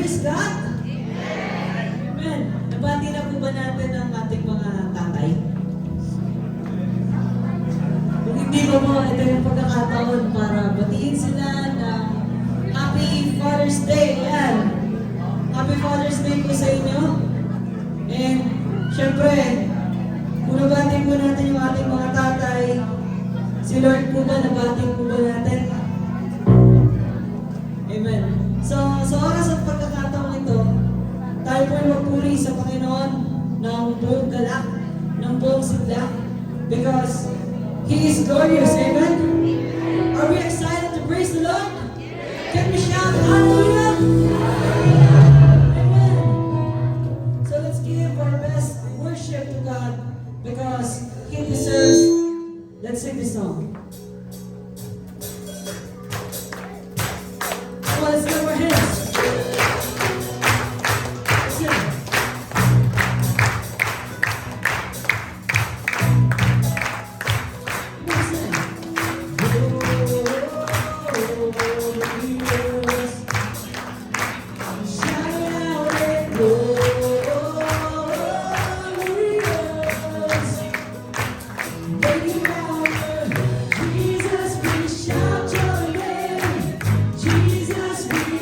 praise God? Amen. Nabati na po ba natin ang ating mga tatay? Kung hindi pa po, ito yung pagkakataon para batiin sila ng Happy Father's Day. Ayan. Happy Father's Day po sa inyo. And, syempre, kung nabati po natin yung ating mga tatay, si Lord po ba, nabati po ba natin? Amen. So, sa oras at pagkakataon ito, tayo po ay magpuri sa Panginoon ng buong galak, ng buong sigla, because He is glorious. Amen? Are we excited to praise the Lord? Can we shout hallelujah? Amen. So let's give our best worship to God because He deserves. Let's sing this song. Come on, let's give our hands. Let's sing. Let's sing. Shout out and glorious. Make it louder. Jesus, we shout your name. Jesus, we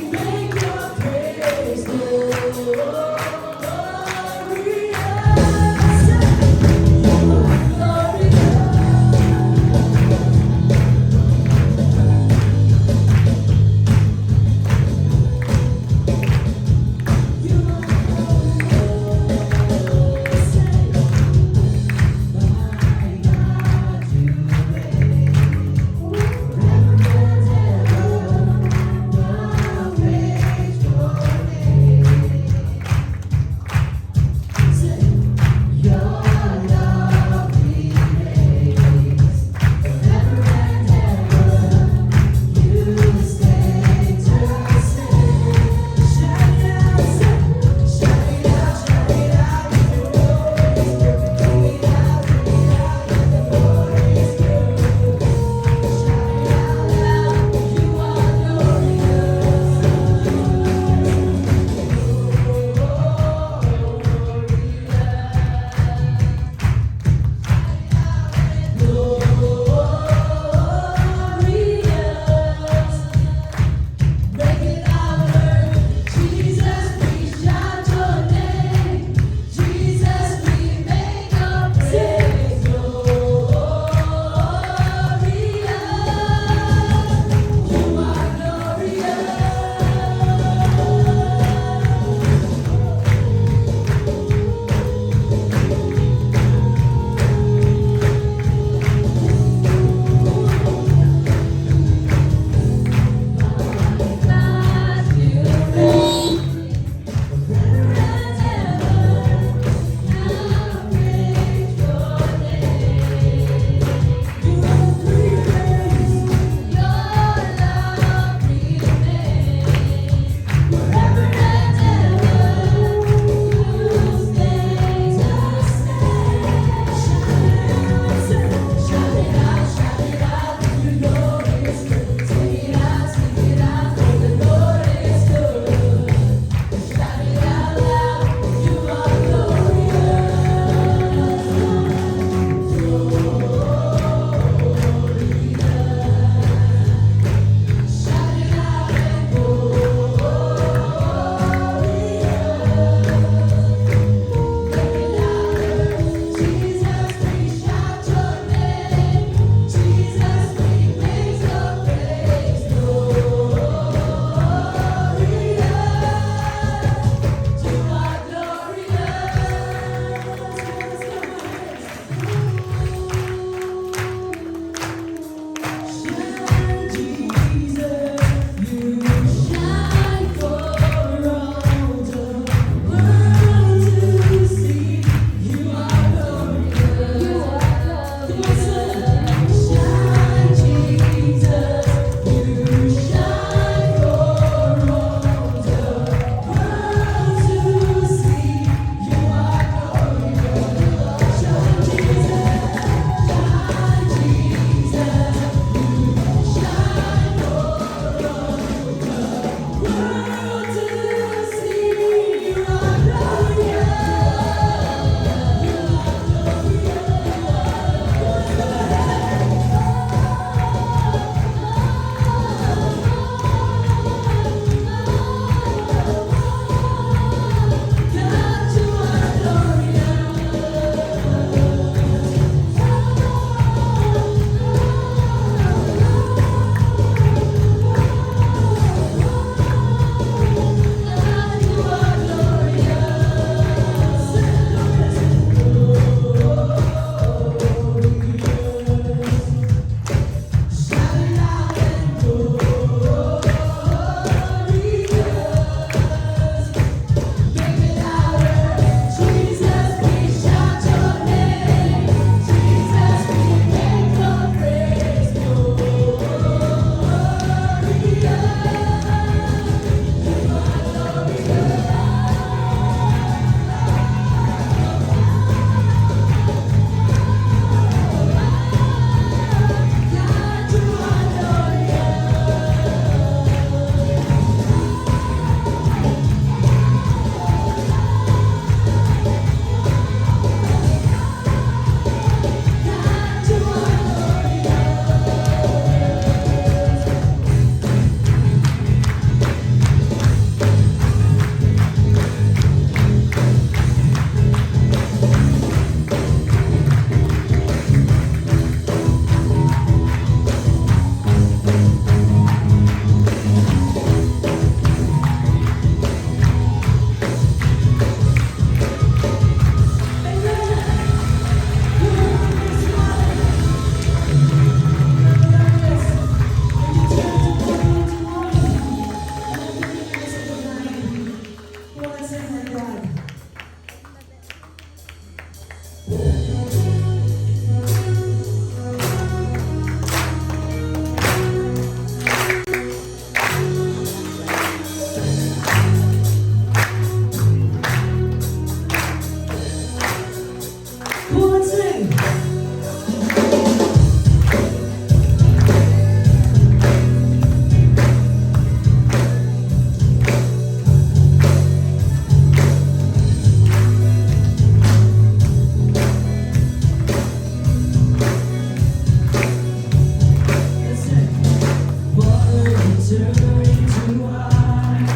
turn into wine.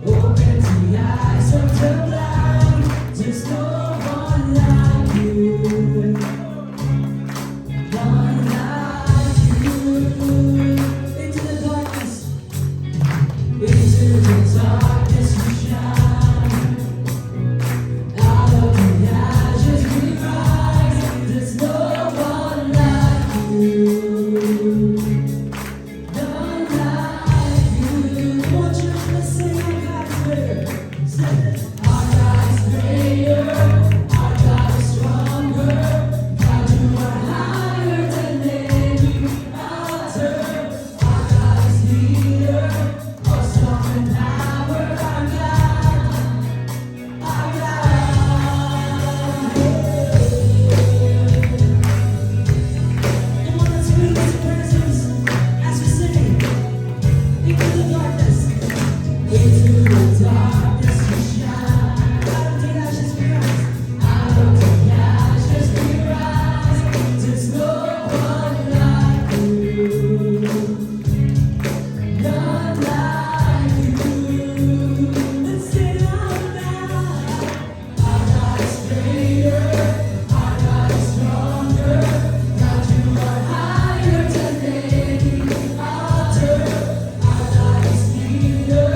Open the eyes of the blind. There's no one like you. One like you. Into the darkness. Into the darkness we shine. Out of the ashes we rise. There's no one like you. None like you. One church, let's sing our God is greater. Sing it. Our God is greater. Our God is stronger. God, you are higher than any altar. Our God is leader. Awesome in power. Our God. Our God. Come on, let's feel His presence as we sing. Into the darkness. Into the darkness we shine. Out of the ashes we rise. Out of the ashes we rise. There's no one like you. None like you. Let's sing out loud. Our God is greater. Our God is stronger. God, you are higher than any altar. Our God is leader.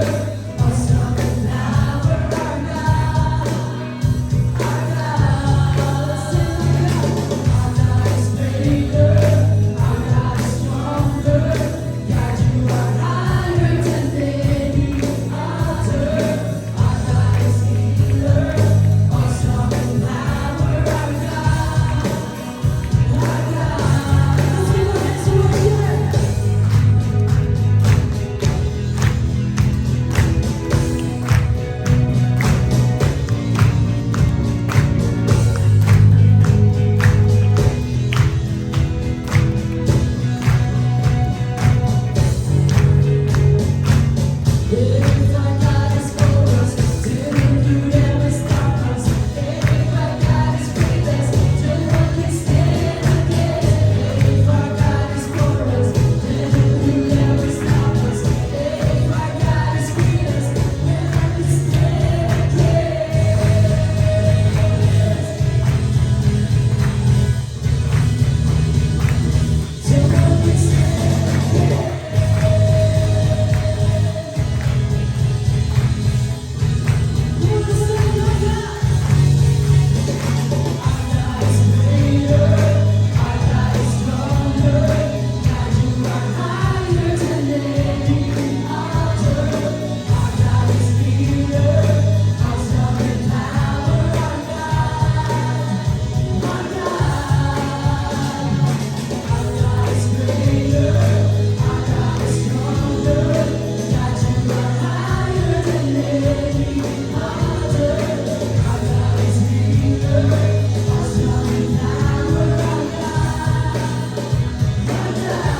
Awesome in power. Our God. Our God. Let's sing our God is greater. Our God is stronger. God, you are higher than any altar. Our God is healer. Awesome in power. Our God. Our God. Let's give our hands to worship. If our God is for us, then who can ever stop us? If our God is with us, then what can stand against? If our God is for us, then who can ever stop us? If our God is with us, then what can stand against? So what can stand? Who can stand like God? Our God is greater. Our God is stronger. God, you are higher than any altar. Our God is leader. Awesome in power. Our God. Our God. Our God is greater. Our God is stronger. God, you are higher than any altar. Our God is leader. Awesome in power. Our God. Our God.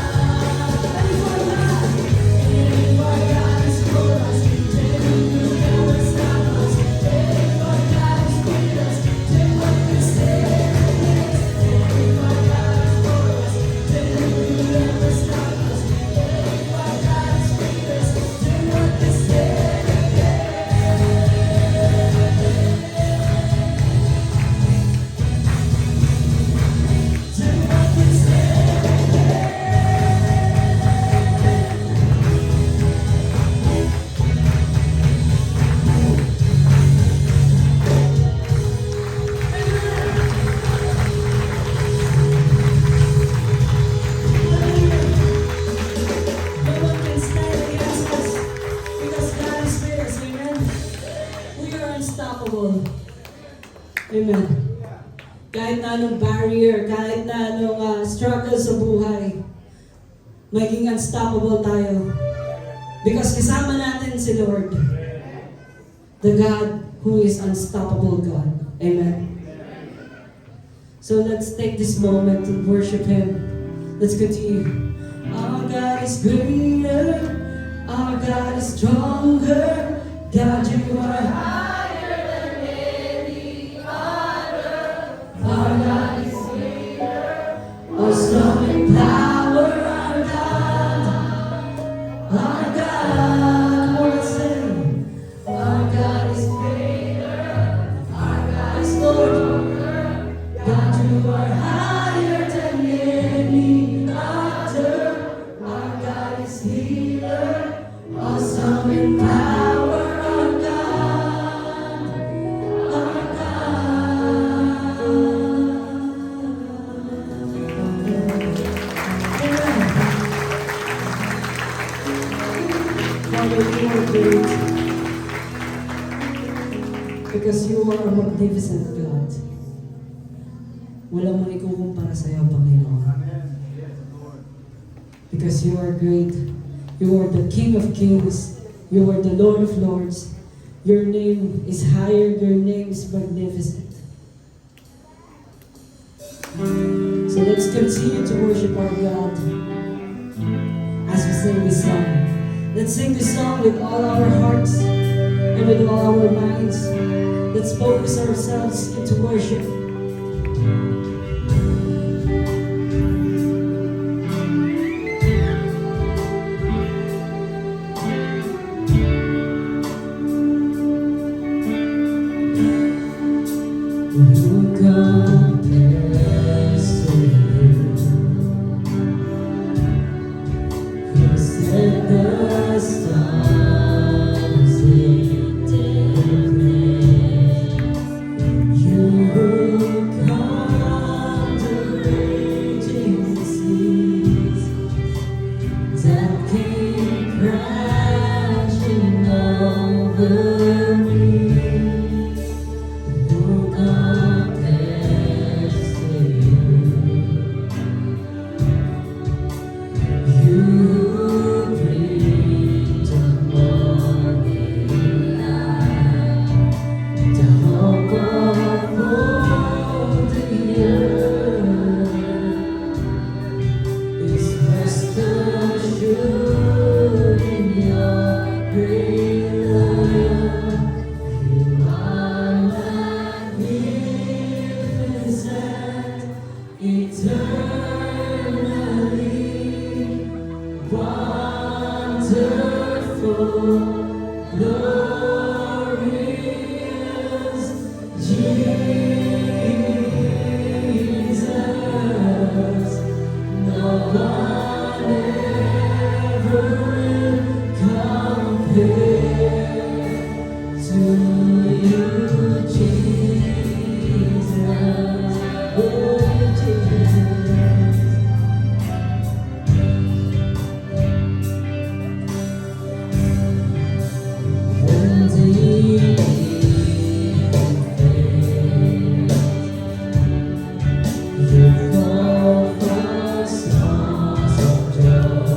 If our God is for us, then who can ever stop us? If our God is with us, then what can stand against? If our God is for us, then who can ever stop us? If our God is with us, then what can stand against? Then what can stand against? No one can stand against us because God is with us. Amen. We are unstoppable. Amen. Kahit na anong barrier, kahit na anong struggle sa buhay, maging unstoppable tayo. Because kasama natin si Lord. The God who is unstoppable God. Amen. So let's take this moment to worship Him. Let's continue. Our God is greater. Our God is stronger. God, you are higher than any other. Our God is greater. Awesome in power, our God. power of God, our God. Father, you are great because you are a magnificent God. Walang maikukumpara sa iyo, Panginoon. Because you are great. You are the King of Kings. You are the Lord of Lords. Your name is higher. Your name is magnificent. So let's continue to worship our God as we sing this song. Let's sing this song with all our hearts and with all our minds. Let's focus ourselves into worship. Who compares to you? Who set the stars in their place? You who calm the raging seas that came crashing over me. Eternally wonderful, glorious Jesus. No one ever compared to you, Jesus. Oh, Jesus. When the evening fades, you call for songs of joy.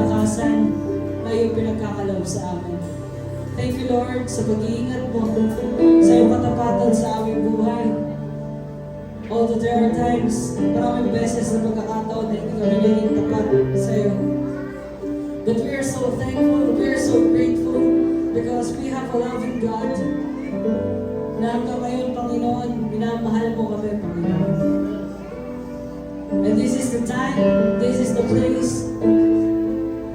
kalakasan na iyong pinagkakaloob sa amin. Thank you, Lord, sa pag-iingat mo, sa iyong katapatan sa aming buhay. Although there are times, maraming beses na pagkakataon na hindi kami naging tapat sa iyo. But we are so thankful, we are so grateful because we have a loving God na hanggang ngayon, Panginoon, minamahal mo kami, Panginoon. And this is the time, this is the place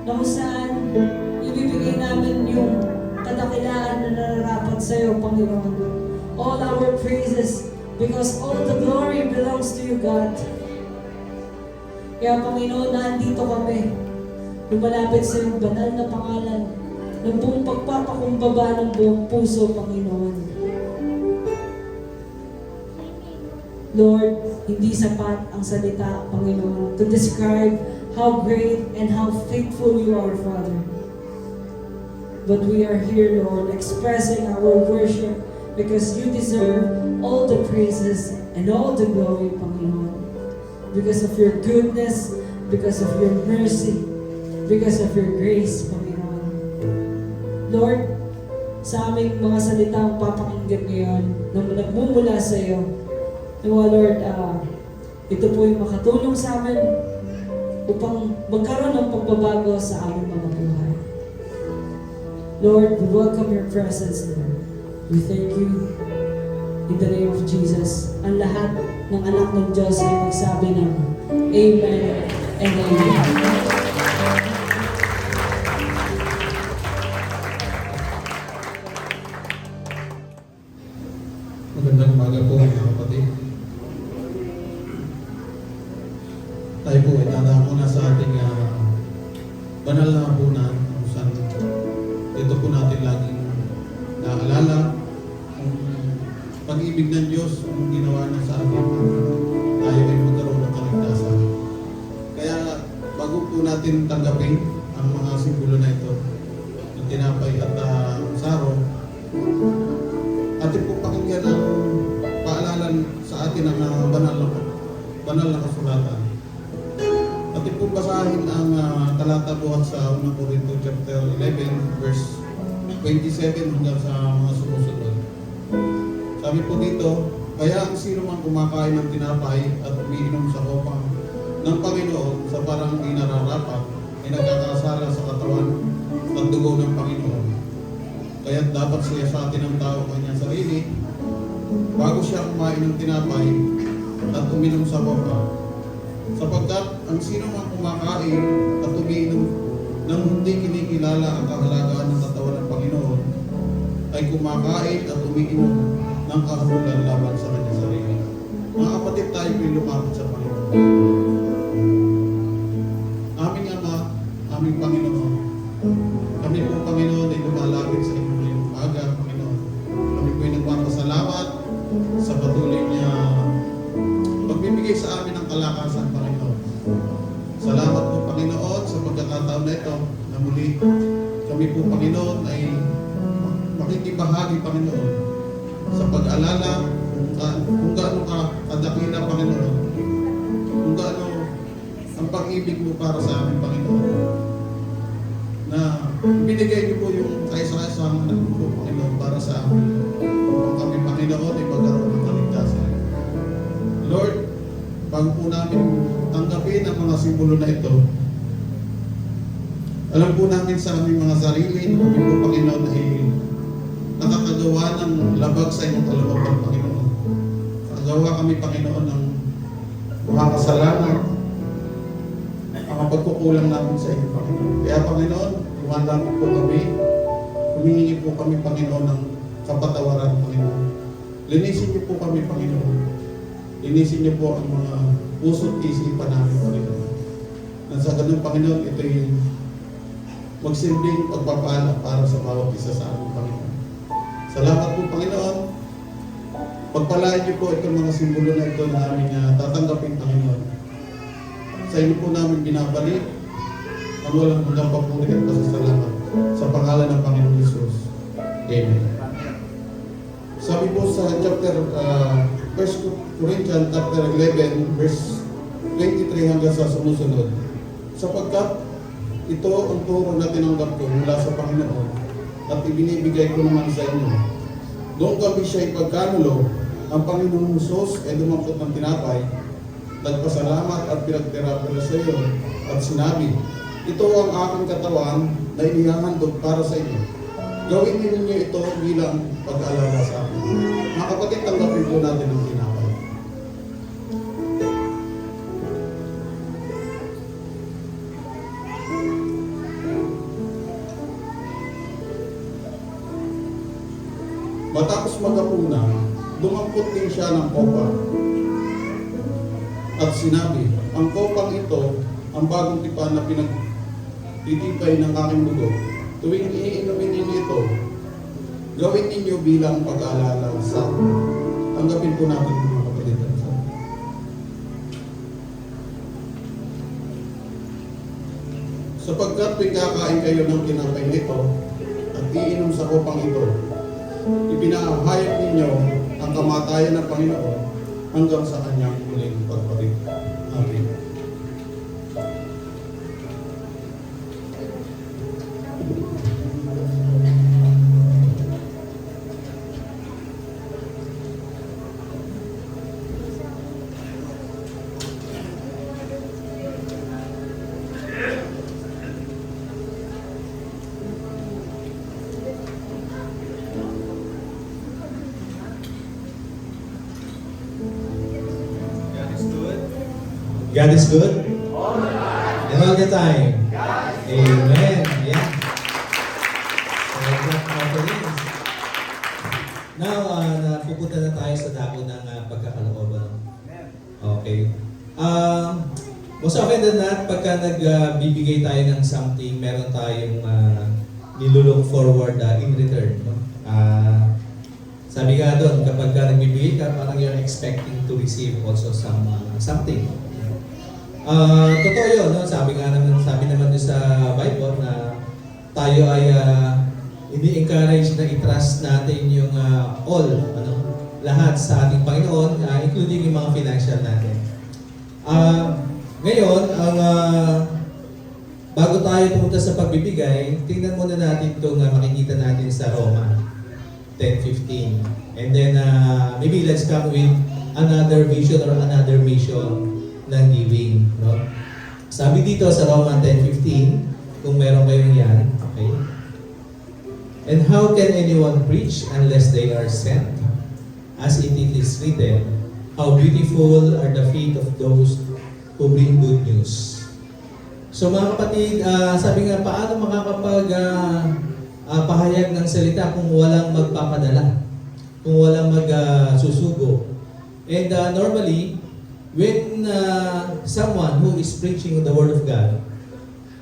na kung saan ibibigay namin yung kadakilaan na nararapat sa iyo, Panginoon. All our praises, because all the glory belongs to you, God. Kaya, Panginoon, nandito kami, lumalapit sa iyong banal na pangalan, ng buong pagpapakumbaba ng buong puso, Panginoon. Lord, hindi sapat ang salita, Panginoon, to describe how great and how faithful you are, Father. But we are here, Lord, expressing our worship because you deserve all the praises and all the glory, Panginoon. Because of your goodness, because of your mercy, because of your grace, Panginoon. Lord, sa aming mga salitang papakinggan ngayon na nagmumula sa iyo, nawa, Lord, ito po yung makatulong sa amin upang magkaroon ng pagbabago sa aming mga buhay. Lord, we welcome your presence, Lord. We thank you in the name of Jesus. Ang lahat ng anak ng Diyos ay magsabi ng Amen and Amen. Magandang umaga po mga kapatid. Tayo po ay tanda muna sa ating banal na hapunan kung saan dito po natin laging naalala ang pag-ibig ng Diyos ang ginawa niya sa atin. Tayo ay magkaroon ng kaligtasan. Kaya bago po natin tanggapin ang mga simbolo na ito, ng tinapay at saro, atin po pakinggan ang paalalan sa atin ng banal na kasulatan. Atin po basahin ang talata buhat sa 1 Corinto chapter 11 verse 27 hanggang sa mga sumusunod. Sabi po dito, kaya ang sino man kumakain ng tinapay at umiinom sa kopang ng Panginoon sa parang di nararapat ay nagkakasala sa katawan at dugo ng Panginoon. Kaya dapat siya sa atin ng tao kanyang sarili bago siya kumain ng tinapay at uminom sa kopa. Sapagkat ang sino man kumakain at umiinom nang hindi kinikilala ang kahalagaan ng katawan ng Panginoon ay kumakain at umiinom ng kahulugan laban sa kanyang sarili. Mga kapatid, tayo po'y lumapit sa Panginoon. Aming Ama, aming Panginoon, kami po, Panginoon, ay lumalapit sa inyo ngayong umaga, Panginoon. Kami po'y nagpapasalamat sa patuloy niya pagbibigay sa amin ng kalakasan, Panginoon. Salamat po, Panginoon, sa pagkakataon na ito na muli kami po, Panginoon, ay makikibahagi, Panginoon, sa pag-alala kung gaano ka kadakila, Panginoon, kung gaano ang pag-ibig mo para sa amin, Panginoon, na binigay niyo po yung kaisa-isang anak po, Panginoon, para sa amin. Kung kami, Panginoon, ay magkaroon ng kaligtasan. Lord, bago po namin tanggapin ang mga simbolo na ito, alam po namin sa aming mga sarili na kami po, Panginoon, ay nakakagawa ng labag sa inyong kalooban, Panginoon. Nakagawa kami, Panginoon, ng mga kasalanan, ang pagkukulang namin sa inyo, Panginoon. Kaya, Panginoon, lumalapit po kami, humihingi po kami, Panginoon, ng kapatawaran, Panginoon. Linisin niyo po kami, Panginoon. Linisin niyo po ang mga puso't isipan namin, Panginoon. Nang sa ganun, Panginoon, ito yung magsilbing pagpapala para sa bawat isa sa amin, Panginoon. Salamat po, Panginoon. Pagpalain niyo po itong mga simbolo na ito na aming tatanggapin, Panginoon. Sa inyo po namin binabalik ang walang hanggang papuri at pasasalamat sa pangalan ng Panginoon Jesus. Amen. Sabi po sa chapter 1 Corinthians chapter 11 verse 23 hanggang sa sumusunod, sapagkat ang sino man kumakain at umiinom sa kopang ng Panginoon ay kumakain at umiinom ng kahulugan laban sa kanyang sarili. Mga kapatid, tayo po'y lumapit sa Panginoon. Aming Ama, aming Panginoon, kami po, Panginoon, ay lumalapit sa inyong ngayong umaga, Panginoon. Sa pagkat ito ang turo na tinanggap ko mula sa Panginoon at ibinibigay ko naman sa inyo. Doon kami siya ipagkanulo, ang Panginoong Hesus ay dumampot ng tinapay, nagpasalamat at pinagtira-tira sa iyo at sinabi, ito ang aking katawan na inihahandog para sa inyo. Gawin ninyo ito bilang pag-aalala sa akin. Mga kapatid, tanggapin po natin ang tinapay. Matapos maghapunan, dumampot din siya ng kopa. At sinabi, ang kopang ito, ang bagong tipan na pinagtitibay ng aking dugo. Tuwing iinumin ninyo ito, gawin ninyo bilang pag-aalala sa akin. Tanggapin po natin mga kapatid. Sapagkat kakain kayo ng tinapay nito at iinom sa kopang ito, ipinahayag ninyo ang kamatayan ng Panginoon hanggang sa kanyang muling pagbalik. Amen. God is good? And all the time? Amen. Yeah. Now, napupunta na tayo sa dako ng pagkakalooban. Okay. Most often than not, pagka nagbibigay tayo ng something, meron tayong nilulook forward in return. No? Sabi nga doon, kapag nagbibigay ka, parang you're expecting to receive also something. Totoo yun, no? Sabi naman doon sa Bible na tayo ay ini-encourage na i-trust natin yung lahat sa ating Panginoon, including yung mga financial natin. Ngayon, bago tayo pumunta sa pagbibigay, tingnan muna natin itong makikita natin sa Roma 10:15. And then, maybe let's come with another vision or another mission ng giving, no? Sabi dito sa Roma 10:15, kung meron kayong yan, okay? And how can anyone preach unless they are sent? As it is written, how beautiful are the feet of those who bring good news. So mga kapatid, sabi nga, paano pahayag ng salita kung walang magpapadala, kung walang magsusugo? And normally, when someone who is preaching the Word of God,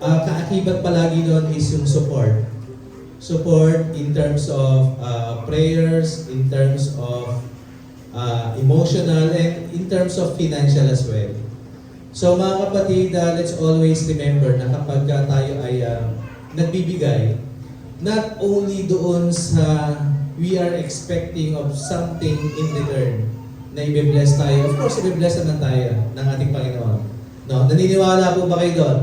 kaakibat palagi doon is yung support. Support in terms of prayers, in terms of emotional, and in terms of financial as well. So mga kapatid, let's always remember na kapag tayo ay nagbibigay, not only doon sa we are expecting of something in return, na i-bless tayo. Of course, i-bless naman tayo ng ating Panginoon. No? Naniniwala po ba kayo doon?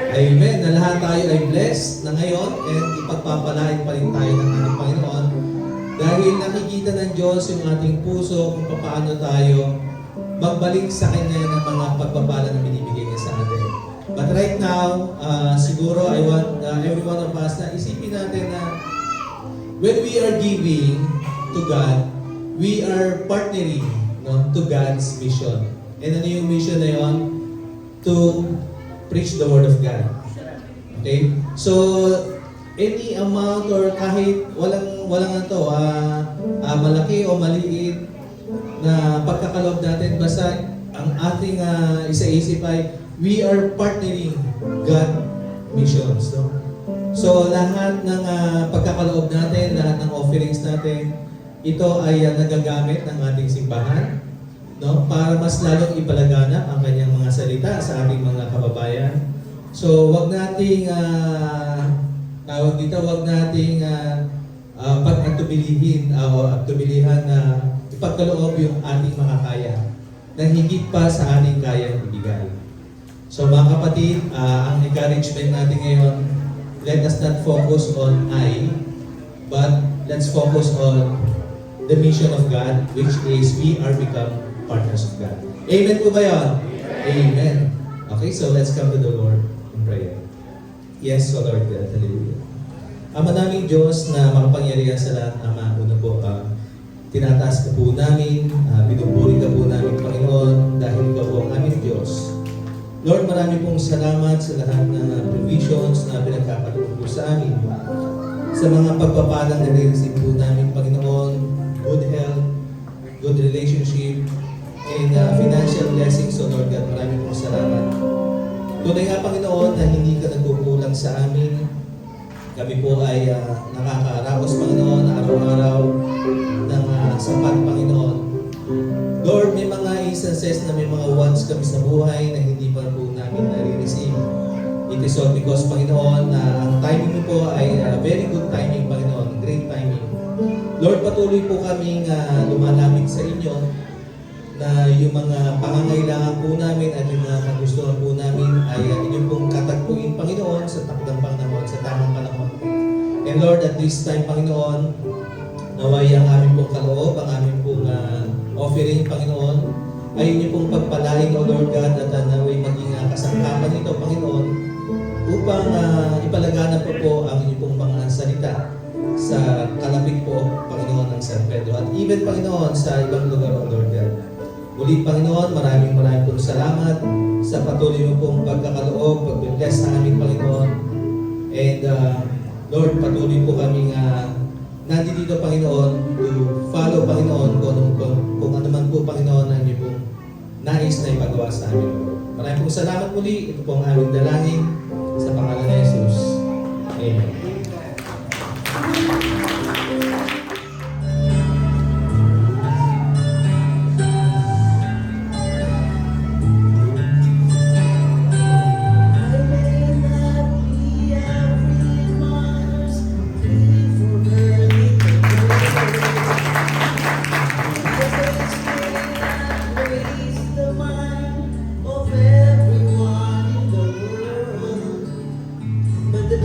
Amen. Na lahat tayo ay blessed na ngayon and ipagpapalain pa rin tayo ng ating Panginoon dahil nakikita ng Diyos yung ating puso kung paano tayo magbalik sa Kanya ng mga pagpapala na binibigay niya sa atin. But right now, siguro I want every one of us na isipin natin na when we are giving to God, we are partnering, no, to God's mission. And ano yung mission na yun? To preach the Word of God. Okay? So, any amount or kahit walang malaki o maliit na pagkakaloob natin, basta ang ating isa-isip ay we are partnering God missions. No? So, lahat ng pagkakaloob natin, lahat ng offerings natin, ito ay nagagamit ng ating simbahan, no, para mas lalong ipalaganap ang kanyang mga salita sa ating mga kababayan. So, wag nating pag-atubilihin o atubilihan na ipagkaloob yung ating makakaya na higit pa sa ating kayang ibigay. So mga kapatid, ang encouragement natin ngayon, let us not focus on I, but let's focus on the mission of God, which is we are become partners of God. Amen po ba yun? Amen. Okay, so let's come to the Lord in prayer. Yes, O Lord God, hallelujah. Ama naming Diyos na makapangyarihan sa lahat, Ama, una po, tinataas ka po namin, pinupuri ka po namin, Panginoon, dahil ikaw po ang aming Diyos. Lord, marami pong salamat sa lahat ng provisions na pinagkakataon po sa amin. Sa mga pagpapalang na rin-receive po namin, Panginoon, good health, good relationship, and financial blessings, so Lord God, marami pong salamat. Tunay nga, Panginoon, na hindi ka nagkukulang sa amin. Kami po ay nakakaraos, Panginoon, araw-araw ng sapat, Panginoon. Lord, may mga instances na may mga wants kami sa buhay na hindi pa po namin nare-receive. It is all because, Panginoon, na ang timing mo po ay very good timing, Panginoon, great timing. Lord, patuloy po kaming lumalapit sa inyo na yung mga pangangailangan po namin at yung mga kagustuhan po namin ay inyong pong katagpuin, Panginoon, sa takdang panahon, sa tamang panahon. And Lord, at this time, Panginoon, naway ang aming pong kaloob, ang aming pong offering, Panginoon, ay inyo pong pagpalain, O Lord God, at naway maging kasangkapan nito, Panginoon, upang ipalaganap po ang inyo pong mga salita sa kalapit po, Panginoon, ng San Pedro. At even, Panginoon, sa ibang lugar, O Lord God. Muli, Panginoon, maraming pong salamat sa patuloy mo pong pagkakaloob, pag-bless sa aming Panginoon. And Lord, patuloy po kaming nandito, Panginoon, to follow, Panginoon, kung ano man po, Panginoon, ang inyo pong nais na ipagawa sa amin. Maraming pong salamat muli. Ito po ang aming dalangin sa pangalan ni Jesus. Amen. But the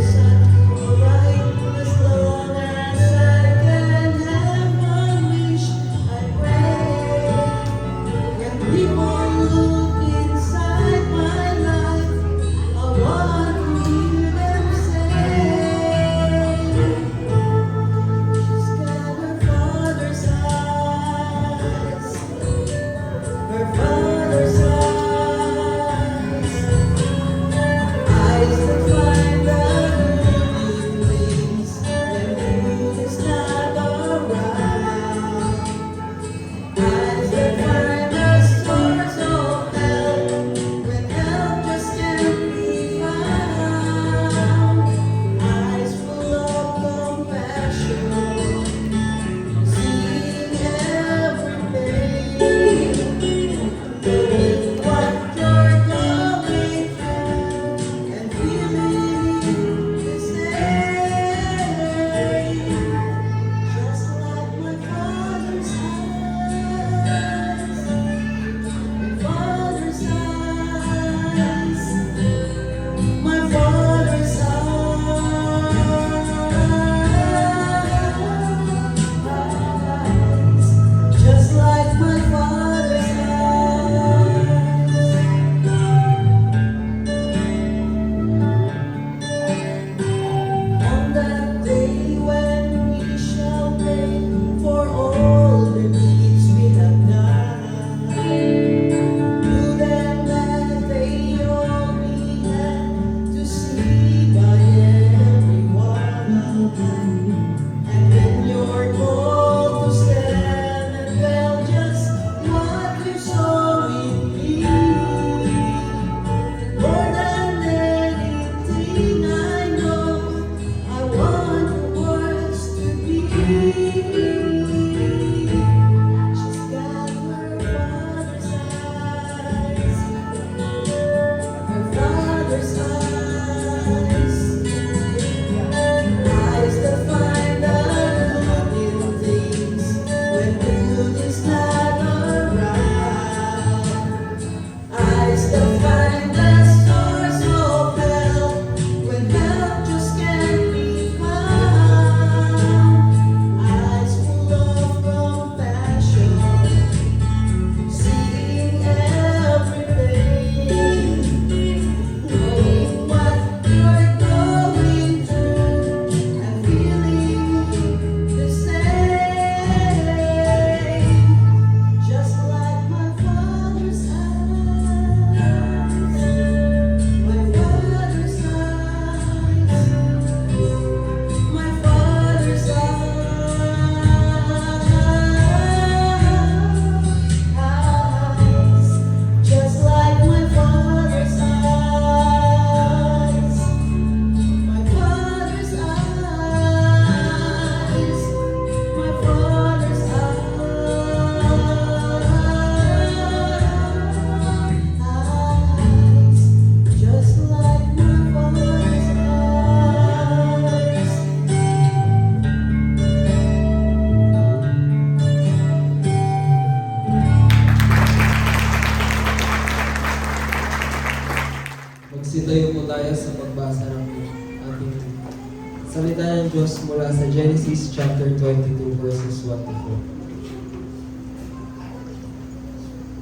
Salita ng Diyos mula sa Genesis chapter 22 verses 1 to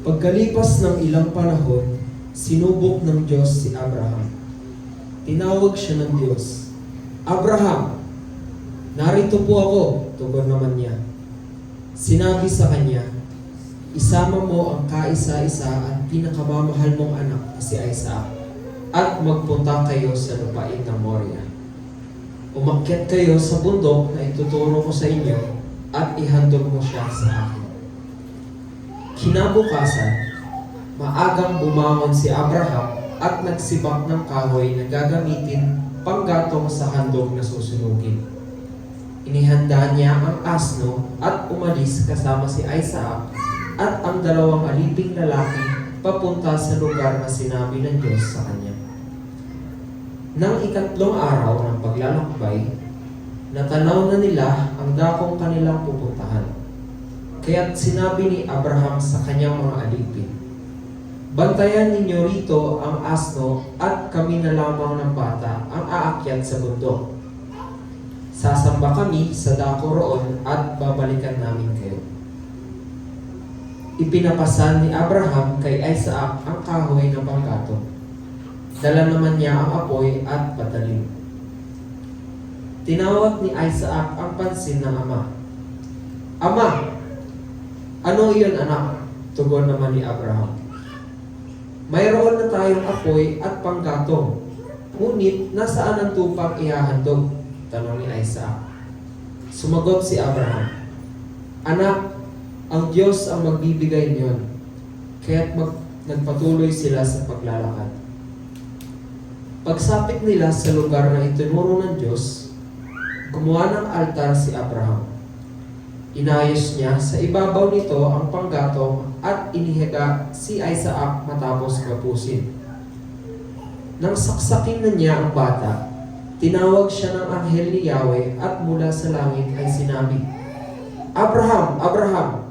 4. Pagkalipas ng ilang panahon, sinubok ng Diyos si Abraham. Tinawag siya ng Diyos, "Abraham, narito po ako," tugon naman niya. Sinabi sa kanya, "Isama mo ang kaisa-isa at pinakamamahal mong anak na si Isaac, at magpunta kayo sa lupain ng Moria. Umakyat kayo sa bundok na ituturo ko sa inyo at ihandog mo siya sa akin." Kinabukasan, maagang bumangon si Abraham at nagsibak ng kahoy na gagamitin panggatong sa handog na susunugin. Inihanda niya ang asno at umalis kasama si Isaac at ang dalawang aliping lalaki papunta sa lugar na sinabi ng Diyos sa kanya. Nang ikatlong araw ng paglalakbay, natanaw na nila ang dakong kanilang pupuntahan. Kaya't sinabi ni Abraham sa kanyang mga alipin, "Bantayan ninyo rito ang asno at kami na lamang ng bata ang aakyat sa bundok. Sasamba kami sa dako roon at babalikan namin kayo." Ipinapasan ni Abraham kay Isaac ang kahoy na panggatong. Dala naman niya ang apoy at patalim. Tinawag ni Isaac ang pansin ng ama. "Ama, ano iyon, anak?" Tugon naman ni Abraham. "Mayroon na tayong apoy at panggatong. Ngunit nasaan ang tupang ihahandog?" tanong ni Isaac. Sumagot si Abraham, "Anak, ang Diyos ang magbibigay niyon." Kaya't nagpatuloy sila sa paglalakad. Pagsapit nila sa lugar na itinuro ng Diyos, gumawa ng altar si Abraham. Inayos niya sa ibabaw nito ang panggatong at inihiga si Isaac matapos kapusin. Nang saksakin na niya ang bata, tinawag siya ng anghel ni Yahweh at mula sa langit ay sinabi, "Abraham, Abraham!"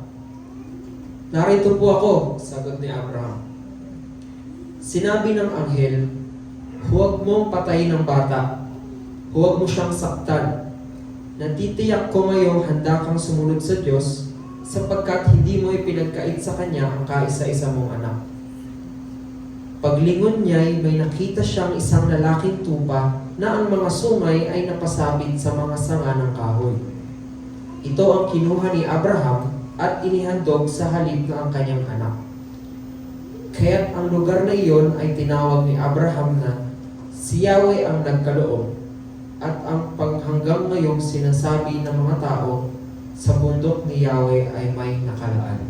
"Narito po ako," sagot ni Abraham. Sinabi ng anghel, "Huwag mong patayin ang bata. Huwag mo siyang saktan. Natitiyak ko ngayong handa kang sumunod sa Diyos sapagkat hindi mo ipinagkait sa Kanya ang kaisa-isa mong anak." Paglingon niya'y may nakita siyang isang lalaking tupa na ang mga sungay ay napasabit sa mga sanga ng kahoy. Ito ang kinuha ni Abraham at inihandog sa halip ng kanyang anak. Kaya't ang lugar na iyon ay tinawag ni Abraham na si Yahweh ang nagkaloob, at ang panghanggang ngayong sinasabi ng mga tao, sa bundok ni Yahweh ay may nakalaan.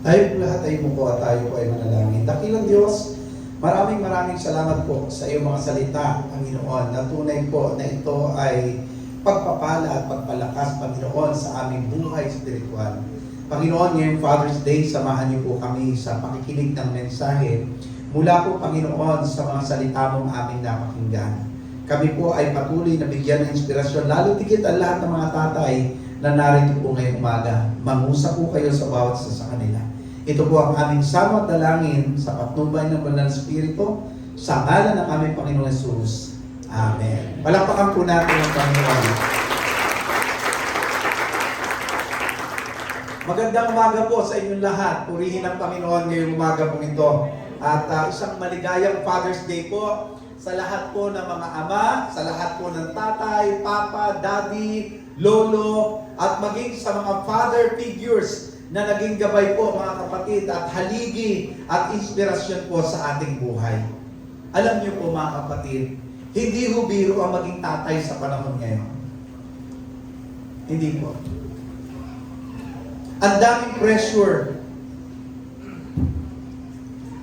Tayo po lahat ay muko at tayo po ay manalangin. Dakilang Diyos, maraming salamat po sa iyong mga salita, Panginoon, na tunay po na ito ay pagpapala at pagpalakas, Panginoon, sa aming buhay spiritual. Panginoon, ngayong Father's Day, samahan niyo po kami sa pakikinig ng mensahe mula po, Panginoon, sa mga salita mong aming napakinggan. Kami po ay patuloy na bigyan ng inspirasyon, lalo tigit ang lahat ng mga tatay na narito po ngayong umaga. Mangusap po kayo sa bawat isa sa kanila. Ito po ang aming sama at dalangin sa patnubay ng Banal na Espiritu, sa ngalan ng aming Panginoon Jesus. Amen. Palakpakan po natin ang Panginoon. Magandang umaga po sa inyong lahat. Purihin ang Panginoon ngayong umaga po ito. At isang maligayang Father's Day po sa lahat po ng mga ama, sa lahat po ng tatay, papa, daddy, lolo, at maging sa mga father figures na naging gabay po, mga kapatid, at haligi at inspirasyon po sa ating buhay. Alam niyo po, mga kapatid, hindi ho biro ang maging tatay sa panahon ngayon. Hindi po. Ang daming pressure.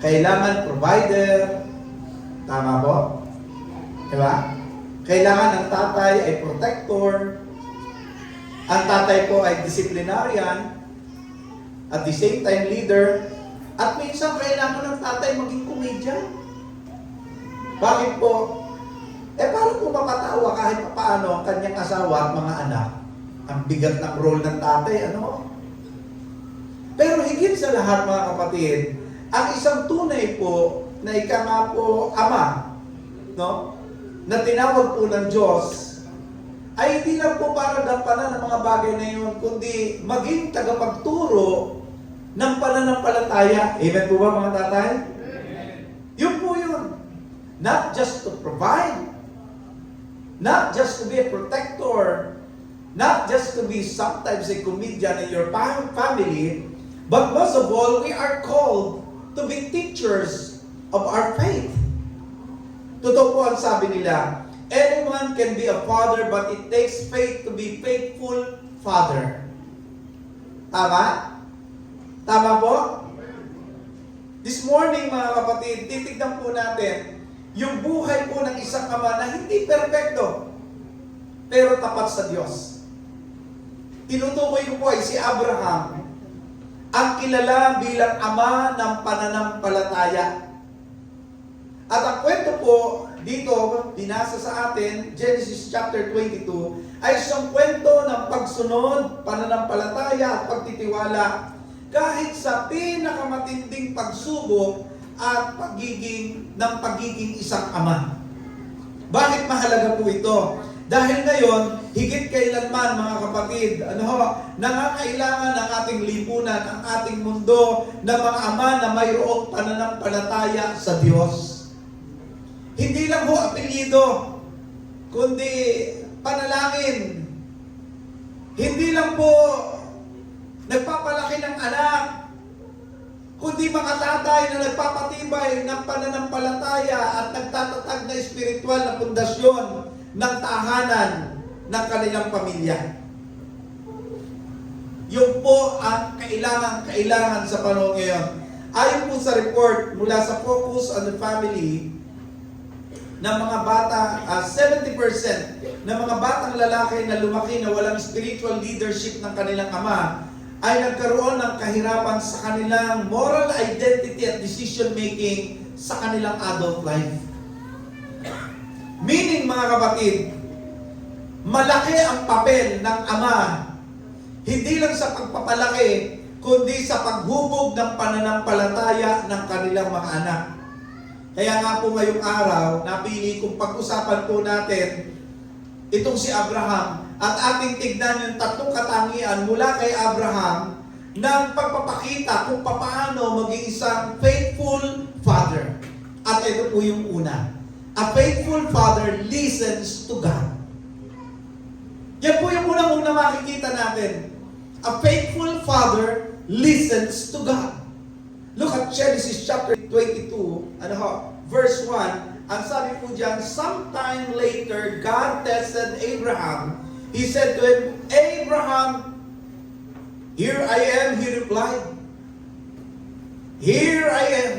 Kailangan provider. Tama po? Diba? Kailangan ng tatay ay protector. Ang tatay po ay disciplinarian. At the same time, leader. At minsan kailangan ng tatay maging comedian. Bakit po? Paano po mapatawa kahit paano ang kanyang asawa at mga anak? Ang bigat ng role ng tatay, ano? Pero higit sa lahat, mga kapatid, ang isang tunay po na ika nga po ama, no? na tinawag po ng Diyos ay hindi lang po para gampanan ng mga bagay na yun, kundi maging tagapagturo ng pananampalataya. Amen po ba mga tatay? Yun po yun. Not just to provide, not just to be a protector, not just to be sometimes a comedian in your family, but most of all, we are called to be teachers of our faith. Totoo po ang sabi nila, anyone can be a father, but it takes faith to be faithful father. Tama? Tama po? This morning, mga kapatid, titignan po natin yung buhay po ng isang ama na hindi perpekto, pero tapat sa Diyos. Tinutukoy ko po ay si Abraham, ang kilala bilang ama ng pananampalataya. At ang kwento po dito, binasa sa atin, Genesis chapter 22, ay isang kwento ng pagsunod, pananampalataya at pagtitiwala kahit sa pinakamatinding pagsubok at pagiging isang ama. Bakit mahalaga po ito? Dahil ngayon, higit kailanman mga kapatid, nangangailangan ang ating lipunan, ang ating mundo ng mga ama na mayroong pananampalataya sa Diyos. Hindi lang ho apelyido, kundi panalangin. Hindi lang po nagpapalaki ng anak, kundi mga tatay na nagpapatibay ng pananampalataya at nagtatatag na espiritual na pundasyon ng tahanan ng kanilang pamilya. Yun po ang kailangan sa panahon ngayon. Ayon po sa report mula sa Focus on the Family, ng mga bata, 70% ng mga batang lalaki na lumaki na walang spiritual leadership ng kanilang ama ay nagkaroon ng kahirapan sa kanilang moral identity at decision making sa kanilang adult life. Meaning mga kapatid, malaki ang papel ng ama, hindi lang sa pagpapalaki, kundi sa paghubog ng pananampalataya ng kanilang mga anak. Kaya nga po ngayong araw, napili kong pag-usapan po natin itong si Abraham at ating tignan yung tatlong katangian mula kay Abraham ng pagpapakita kung paano maging isang faithful father. At ito po yung una. A faithful father listens to God. Yan po yung unang-una makikita natin. A faithful father listens to God. Look at Genesis chapter 22, verse 1. Ang sabi po dyan, sometime later, God tested Abraham. He said to him, Abraham, here I am, he replied. Here I am,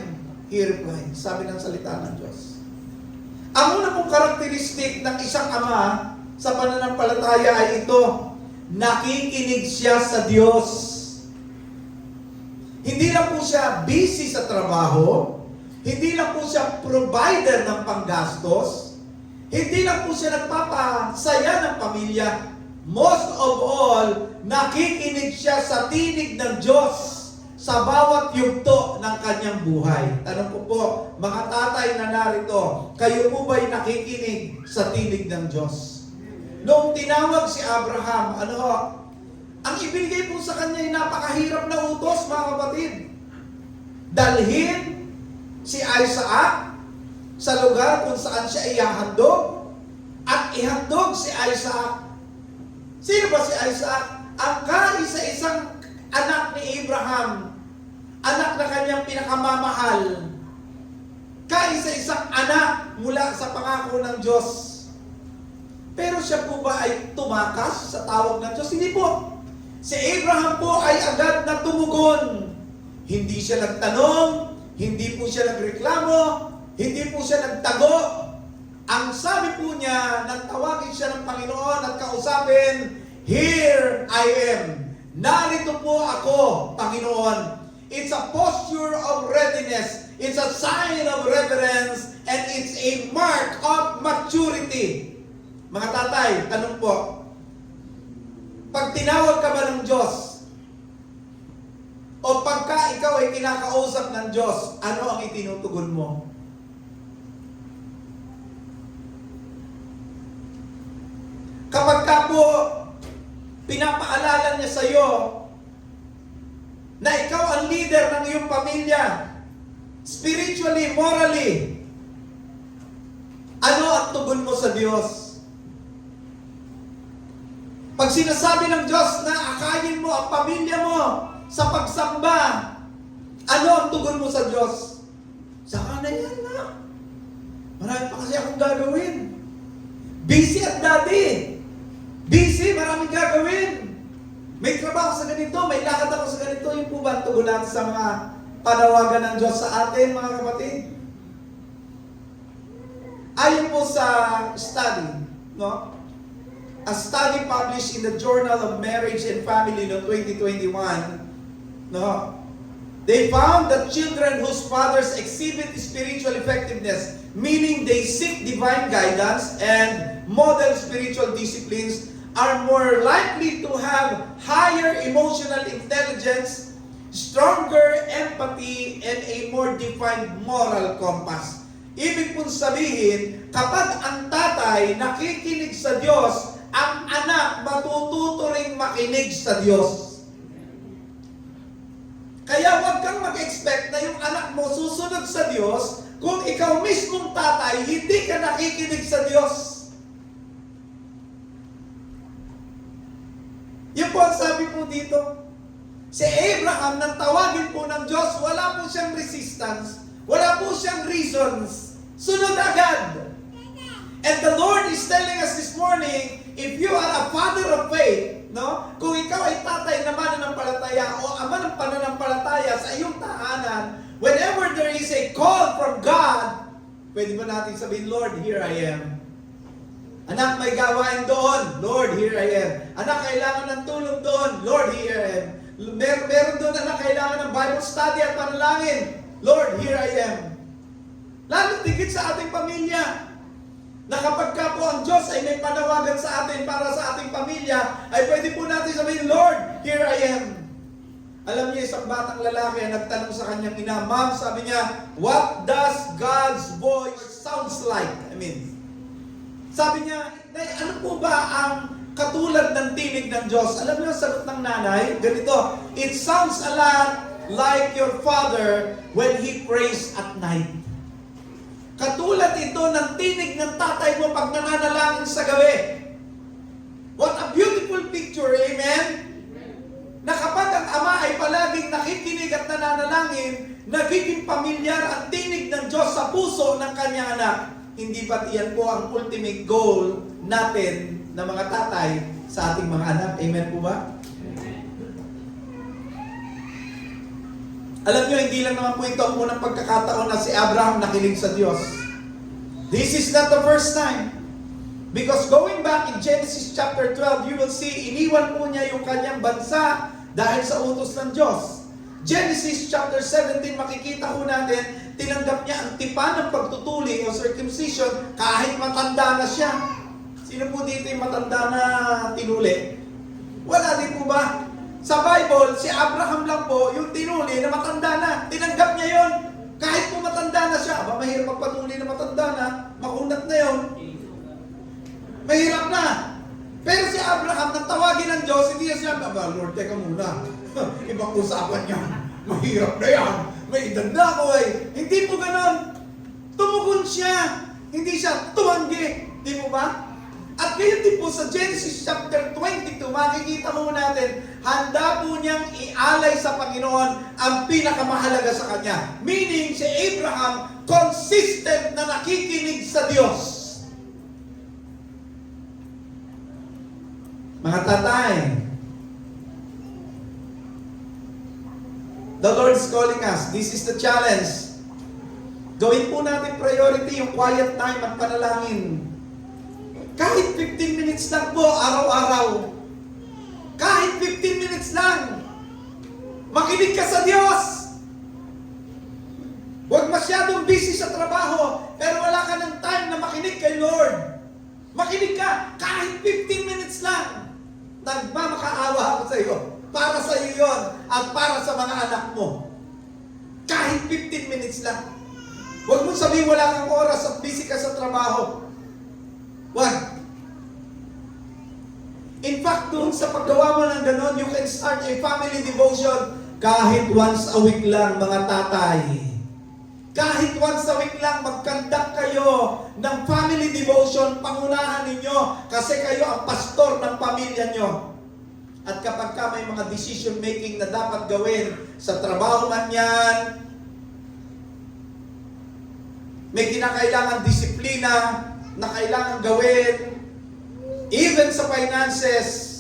he replied. Sabi ng salita ng Diyos. Ang una pong karakteristik ng isang ama sa pananampalataya ay ito, nakikinig siya sa Diyos. Hindi lang po siya busy sa trabaho, hindi lang po siya provider ng panggastos, hindi lang po siya nagpapasaya ng pamilya. Most of all, nakikinig siya sa tinig ng Diyos sa bawat yugto ng kanyang buhay. Tanong ko po, mga tatay na narito, kayo po ba'y nakikinig sa tinig ng Diyos? Noong tinawag si Abraham, ang ibigay po sa kanya ay napakahirap na utos, mga kapatid. Dalhin si Isaac sa lugar kung saan siya ihahandog at ihandog si Isaac. Sino ba si Isaac? Ang kaisa-isang anak ni Abraham, anak na kanyang pinakamamahal, kaisa-isang anak mula sa pangako ng Diyos. Pero siya po ba ay tumakas sa tawag ng Diyos? Hindi po. Si Abraham po ay agad na tumugon. Hindi siya nagtanong, hindi po siya nagreklamo, hindi po siya nagtago. Ang sabi po niya, nang tawagin siya ng Panginoon at kausapin, here I am. Narito po ako, Panginoon. It's a posture of readiness. It's a sign of reverence and it's a mark of maturity. Mga tatay, tanong po, pag tinawag ka ba ng Diyos, o pagka ikaw ay kinakausap ng Diyos, ano ang itinutugon mo? Kapag ka po pinapaalala niya sa iyo na ikaw ang leader ng iyong pamilya, spiritually, morally, ano ang tugon mo sa Diyos? Pag sinasabi ng Diyos na akayin mo ang pamilya mo sa pagsamba, ano ang tugon mo sa Diyos? Saka na yan na. Marami pa kasi akong gagawin. Busy at daddy. Busy, maraming gagawin. May trabaho sa ganito, may lakad ako sa ganito. Yung po ba ang tugon natin sa mga panawagan ng Diyos sa atin, mga kapatid? Ayon po sa study, no? A study published in the Journal of Marriage and Family no 2021, no? They found that children whose fathers exhibit spiritual effectiveness, meaning they seek divine guidance and model spiritual disciplines, are more likely to have higher emotional intelligence, stronger empathy, and a more defined moral compass. Ibig pong sabihin, kapag ang tatay nakikinig sa Diyos, ang anak matututo ring makinig sa Diyos. Kaya huwag kang mag-expect na yung anak mo susunod sa Diyos kung ikaw mismong tatay hindi ka nakikinig sa Diyos. Yun po ang sabi po dito. Si Abraham, nang tawagin po ng Diyos, wala po siyang resistance, wala po siyang reasons. Sunod agad. And the Lord is telling us this morning, if you are a father of faith, no? Kung ikaw ay tatay na mananampalataya o ama ng pananampalataya sa iyong tahanan, whenever there is a call from God, pwede ba natin sabihin, Lord, here I am. Anak, may gawain doon, Lord, here I am. Anak, kailangan ng tulong doon, Lord, here I am. Meron doon, anak, kailangan ng Bible study at panalangin, Lord, here I am. Lalo tigit sa ating pamilya, na kapag ka po ang Diyos ay may panawagan sa atin para sa ating pamilya, ay pwede po natin sabihin, Lord, here I am. Alam niyo, isang batang lalaki ang nagtanong sa kanyang ina, Ma'am, sabi niya, what does God's voice sounds like? Sabi niya, Nay, ano po ba ang katulad ng tinig ng Diyos? Alam niyo, sagot ng nanay, ganito, it sounds a lot like your father when he prays at night. Katulad ito ng tinig ng tatay mo pag nananalangin sa gabi. What a beautiful picture, amen? Na kapag ang ama ay palaging nakikinig at nananalangin, nagiging pamilyar ang tinig ng Diyos sa puso ng kanyang anak. Hindi ba't iyan po ang ultimate goal natin na mga tatay sa ating mga anak? Amen po ba? Alam nyo, hindi lang naman po ito ang unang pagkakataon na si Abraham nakinig sa Diyos. This is not the first time. Because going back in Genesis chapter 12, you will see, iniwan po niya yung kanyang bansa dahil sa utos ng Diyos. Genesis chapter 17, makikita po natin, tinanggap niya ang tipan ng pagtutuli o circumcision kahit matanda na siya. Sino po dito yung matanda na tinuli? Wala din po ba? Sa Bible, si Abraham lang po yung tinuli na matanda na. Tinanggap niya yon. Kahit po matanda na siya. Aba, mahirap magpatuli na matanda na. Makunat na yon. Mahirap na. Pero si Abraham, nang tawagin ng Diyos, hindi niya siya, aba, Lord, teka muna. Ibang usapan niya. Mahirap na yan. May edad na ako eh. Hindi po ganon. Tumugon siya. Hindi siya tumanggi. Di mo ba? At ngayon din po sa Genesis chapter 22, makikita mo natin, handa po niyang ialay sa Panginoon ang pinakamahalaga sa kanya. Meaning, si Abraham, consistent na nakikinig sa Diyos. Mga tatay, the Lord is calling us. This is the challenge. Gawin po natin priority yung quiet time at panalangin. Kahit 15 minutes lang po, araw-araw. Kahit 15 minutes lang. Makinig ka sa Diyos. Huwag masyadong busy sa trabaho, pero wala ka ng time na makinig kay Lord. Makinig ka, kahit 15 minutes lang. Nagmamakaawa ako sa iyo. Para sa iyo yun, at para sa mga anak mo. Kahit 15 minutes lang. Huwag mo sabihin wala kang oras at busy ka sa trabaho. Wag. In fact, doon sa paggawa mo ng ganon, you can start a family devotion kahit once a week lang, mga tatay. Kahit once a week lang, mag-conduct kayo ng family devotion, pangunahan ninyo kasi kayo ang pastor ng pamilya nyo. At kapag ka may mga decision making na dapat gawin sa trabaho man yan, may kinakailangan disiplina na kailangan gawin, even sa finances,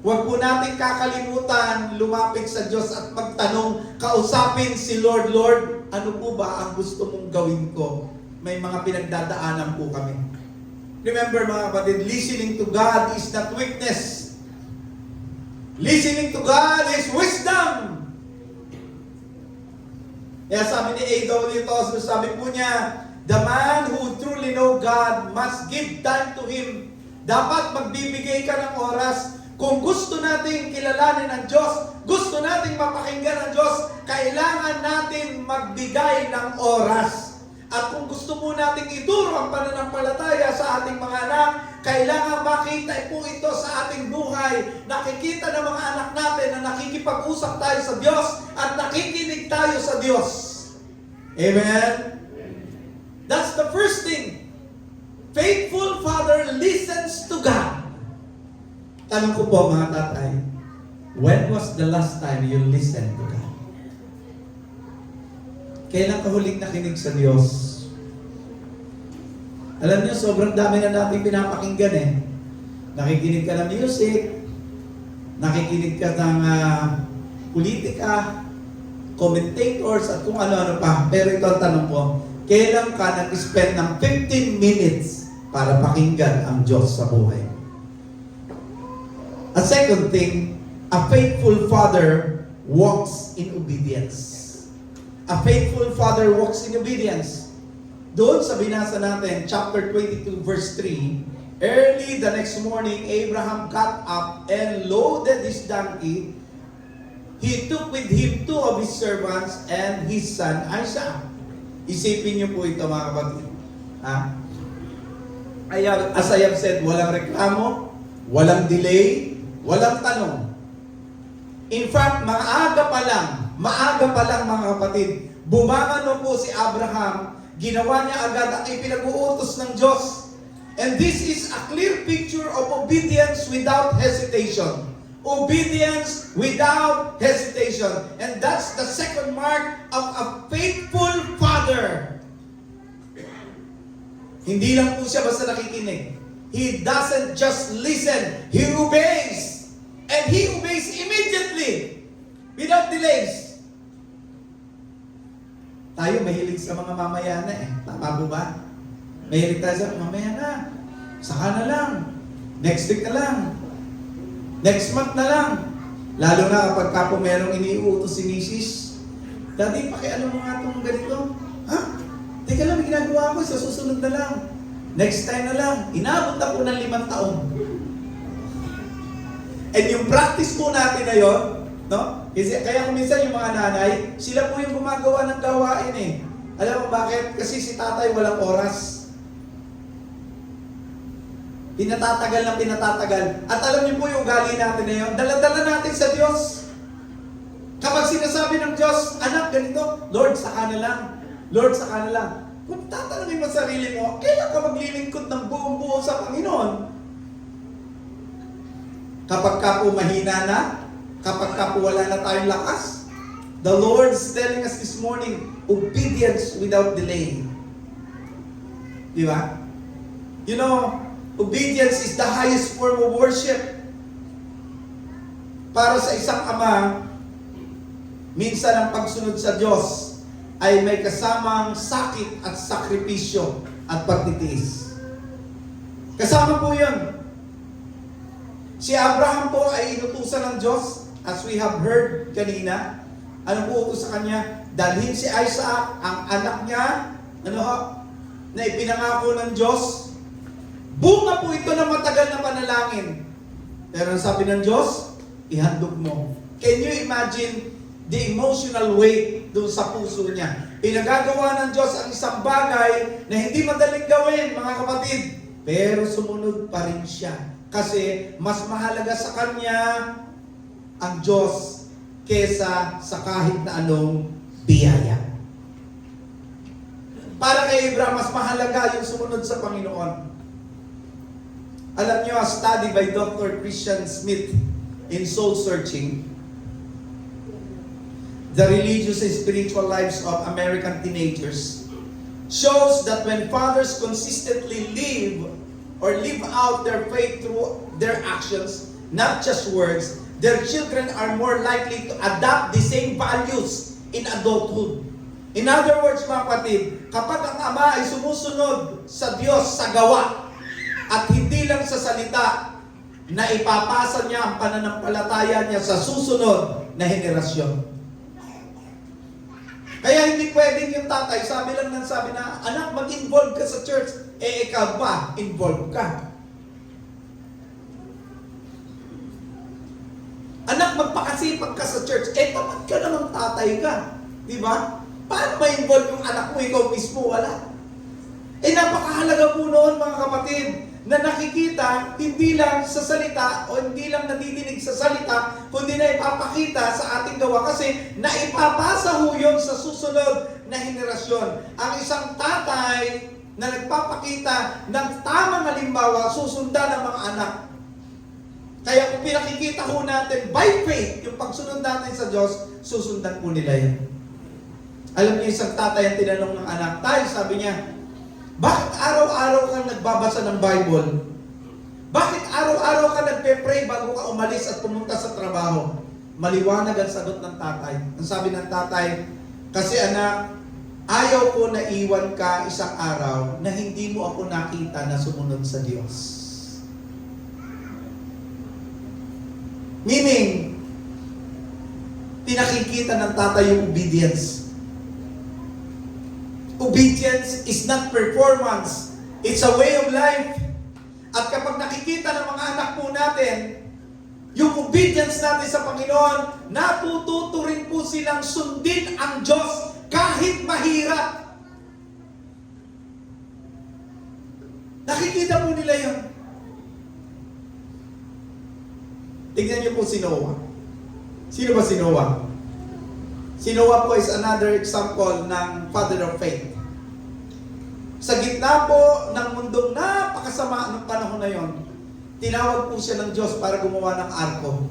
huwag po natin kakalimutan lumapit sa Diyos at magtanong, kausapin si Lord, Lord, ano po ba ang gusto mong gawin ko? May mga pinagdadaanan po kami. Remember mga kapatid, listening to God is not weakness. Listening to God is wisdom. Kaya sabi ni A.W. Tozer, sabi po niya, the man who truly know God must give time to Him. Dapat magbibigay ka ng oras. Kung gusto nating kilalanin ang Diyos, gusto nating mapakinggan ang Diyos, kailangan natin magbigay ng oras. At kung gusto mo nating ituro ang pananampalataya sa ating mga anak, kailangan makita po ito sa ating buhay. Nakikita ng mga anak natin na nakikipag-usap tayo sa Diyos at nakikinig tayo sa Diyos. Amen? That's the first thing. Faithful father listens to God. Tanong ko po mga tatay, when was the last time you listened to God? Kailan ka huling nakinig sa Diyos? Alam niyo, sobrang dami na natin pinapakinggan eh. Nakikinig ka ng music, nakikinig ka ng politika, commentators, at kung ano-ano pa. Pero ito ang tanong ko, kailan ka nag-spend ng 15 minutes para pakinggan ang Diyos sa buhay? A second thing, a faithful father walks in obedience. A faithful father walks in obedience. Doon sa binasa natin, chapter 22, verse 3, early the next morning, Abraham got up and loaded his donkey. He took with him 2 of his servants and his son Isaac. Isipin niyo po ito mga kapatid. As I have said, walang reklamo, walang delay, walang tanong. In fact, maaga pa lang mga kapatid, bumangon po si Abraham, ginawa niya agad ang ipinag-uutos ng Diyos. And this is a clear picture of obedience without hesitation. Obedience without hesitation. And that's the second mark of a faithful father. Hindi lang po siya basta nakikinig. He doesn't just listen. He obeys. And he obeys immediately. Without delays. Tayo mahilig sa mga mamayana eh. Tama po ba? Mahilig tayo sa mamaya na. Saka na lang. Next week na lang. Next month na lang. Lalo na kapag kapo merong iniuutos si Mrs. Daddy, pakialam mo nga itong ganito. Ha? Teka lang, may ginagawa ko. Sa susunod na lang. Next time na lang. Inabot na po ng 5 taon. And yung practice po natin na yun, no? Kasi kaya kung minsan yung mga nanay, sila po yung gumagawa ng gawain eh. Alam mo bakit? Kasi si tatay walang oras. Pinatatagal ng pinatatagal. At alam niyo po yung ugali natin na yun, dala-dala natin sa Diyos. Kapag sinasabi ng Diyos, anak, ganito, Lord, saka na lang. Lord, saka na lang. Kung tatanungin mo sarili mo, kailan ka maglilingkod ng buong-buo sa Panginoon? Kapag ka po mahina na, kapag ka po wala na tayong lakas, the Lord's telling us this morning, obedience without delay. Di ba? You know, obedience is the highest form of worship. Para sa isang ama, minsan ang pagsunod sa Diyos ay may kasamang sakit at sakripisyo at pagtitiis. Kasama po yun. Si Abraham po ay inutusan ng Diyos, as we have heard kanina. Ano po utos sa kanya? Dalhin si Isaac, ang anak niya, na ipinangako ng Diyos. Bunga po ito ng matagal na panalangin. Pero ang sabi ng Diyos, ihandog mo. Can you imagine the emotional weight doon sa puso niya? Pinagagawa ng Diyos ang isang bagay na hindi madaling gawin, mga kapatid. Pero sumunod pa rin siya. Kasi mas mahalaga sa kanya ang Diyos kesa sa kahit na anong biyaya. Para kay Abraham, mas mahalaga yung sumunod sa Panginoon. Alam niyo, a study by Dr. Christian Smith in Soul Searching, the religious and spiritual lives of American teenagers, shows that when fathers consistently live out their faith through their actions, not just words, their children are more likely to adopt the same values in adulthood. In other words, mga kapatid, kapag ang ama ay sumusunod sa Diyos sa gawa at hindi lang sa salita, na ipapasa niya ang pananampalataya niya sa susunod na henerasyon. Kaya hindi pwedeng yung tatay, sabi na, anak, mag-involve ka sa church. Ikaw ba, involve ka? Anak, magpakasipag ka sa church. Tamad ka namang tatay ka. Di ba? Paano ma-involve yung anak mo, ikaw mismo? Wala. Napakahalaga po noon, mga kapatid, na nakikita, hindi lang sa salita, o hindi lang nadidinig sa salita, kundi na ipapakita sa ating gawa. Kasi naipapasa ho yun sa susunod na henerasyon. Ang isang tatay na nagpapakita ng tamang halimbawa, susundan ng mga anak. Kaya kung pinakikita ho natin by faith, yung pagsunod natin sa Diyos, susundan po nila yan. Alam niyo, isang tatay ang tinanong ng anak, tay, sabi niya, bakit araw-araw kang nagbabasa ng Bible? Bakit araw-araw ka nagpe-pray bago ka umalis at pumunta sa trabaho? Maliwanag ang sagot ng tatay. Ang sabi ng tatay, kasi anak, ayaw ko na iwan ka isang araw na hindi mo ako nakita na sumunod sa Diyos. Meaning, pinakikita ng tatay yung obedience. Obedience is not performance. It's a way of life. At kapag nakikita ng mga anak po natin, yung obedience natin sa Panginoon, natututo rin po silang sundin ang Diyos kahit mahirap. Nakikita po nila yun. Tingnan niyo po si Noah. Sino ba si Noah? Si Noah po is another example ng father of faith. Sa gitna po ng mundong napakasama ng panahon na yon, tinawag po siya ng Diyos para gumawa ng arko.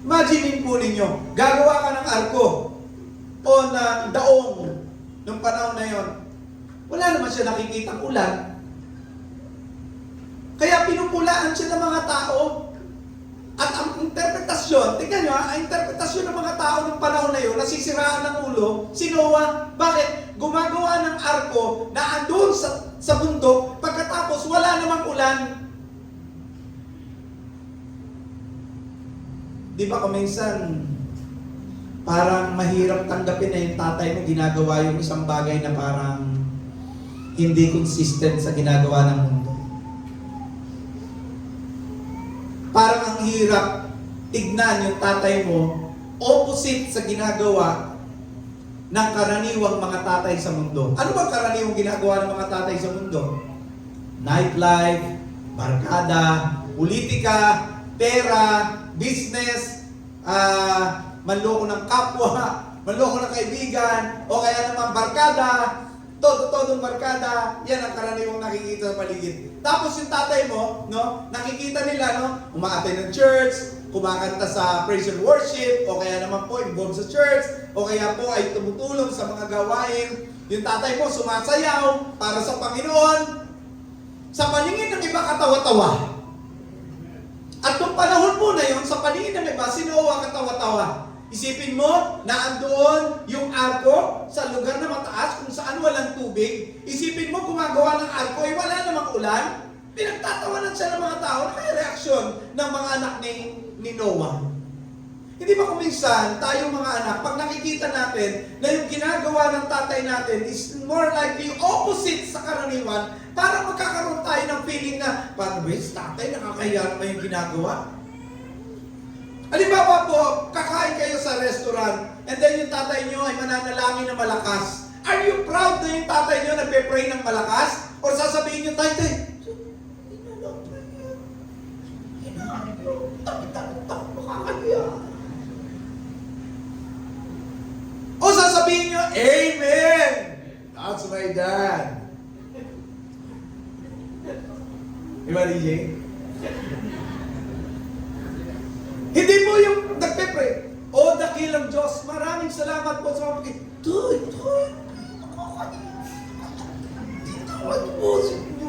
Imagine po ninyo, gagawa ka ng arko o ng daong ng panahon na yon. Wala naman siya nakikitang ulan. Kaya pinupulaan siya ng mga tao. At ang interpretasyon, tingnan nyo ang interpretasyon ng mga tao ng panahon na yun, nasisiraan ng ulo, si Noah, bakit? Gumagawa ng arko na andun sa bundok, pagkatapos wala namang ulan. Di ba kuminsan, parang mahirap tanggapin na yung tatay mo ginagawa yung isang bagay na parang hindi consistent sa ginagawa ng mundo. Parang ang hirap tignan yung tatay mo opposite sa ginagawa ng karaniwang mga tatay sa mundo. Ano ba karaniwang ginagawa ng mga tatay sa mundo? Nightlife, barkada, politika, pera, business, manloko ng kapwa, manloko ng kaibigan, o kaya naman barkada, todo-todong barkada, yan ang karaniwang nakikita sa paligid. Tapos yung tatay mo, no, nakikita nila, no, umaatay ng church, kumakanta sa praise and worship, o kaya naman po involved sa church, o kaya po ay tumutulong sa mga gawain. Yung tatay mo sumasayaw para sa Panginoon. Sa paningin ng iba, katawa-tawa. At nung panahon po na yun, sa paningin ng iba, si Noah katawa-tawa. Isipin mo na andoon yung arko sa lugar na mataas kung saan walang tubig. Isipin mo gumagawa ng arko ay wala namang ulan. Pinagtatawanan siya ng mga tao. Kaya reaksyon ng mga anak ni Noah. Hindi ba kuminsan tayong mga anak, pag nakikita natin na yung ginagawa ng tatay natin is more likely opposite sa karaniwan, para magkakaroon tayo ng feeling na, paano ba yung tatay, nakakahiya naman yung ginagawa? Halimbawa po, kakain kayo sa restaurant and then yung tatay nyo ay mananalangin na malakas. Are you proud na yung tatay nyo nagpe-pray ng malakas? Or sasabihin nyo, tay, my God. Diba, DJ? Hindi po yung nagpe-pray. O dakilang Diyos, maraming salamat po sa mga pagkain. Tuy, tawad po sa inyo.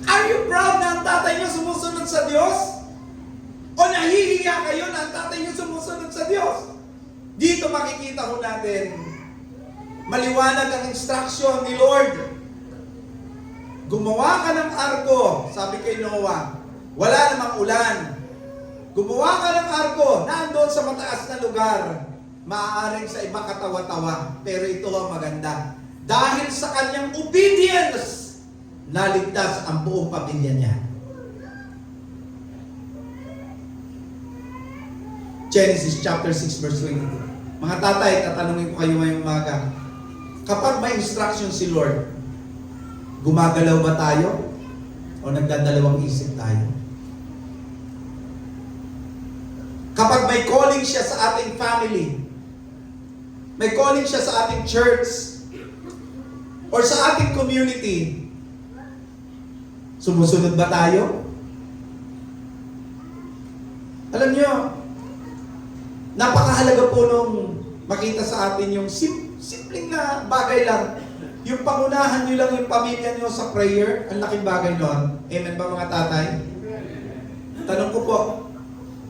Are you proud na ang tatay niyo sumusunod sa Diyos? O nahihiya kayo na ang tatay niyo sumusunod sa Diyos? Dito makikita ko natin, maliwanag ang instruction ni Lord. Gumawa ka ng arko, sabi kay Noah, wala namang ulan. Gumawa ka ng arko, nandoon sa mataas na lugar. Maaaring sa iba katawa-tawa, pero ito ang maganda. Dahil sa kanyang obedience, naligtas ang buong pamilya niya. Genesis chapter 6 verse 22. Mga tatay, tatanungin ko kayo ngayong umaga. Kapag may instruction si Lord, gumagalaw ba tayo? O nagdadalawang isip tayo? Kapag may calling siya sa ating family, may calling siya sa ating church, or sa ating community, sumusunod ba tayo? Alam niyo, napakahalaga po nung makita sa atin yung simpleng na bagay lang. Yung pangunahan nyo lang yung pamilya nyo sa prayer, ang laking bagay nun. Amen ba mga tatay? Tanong ko po,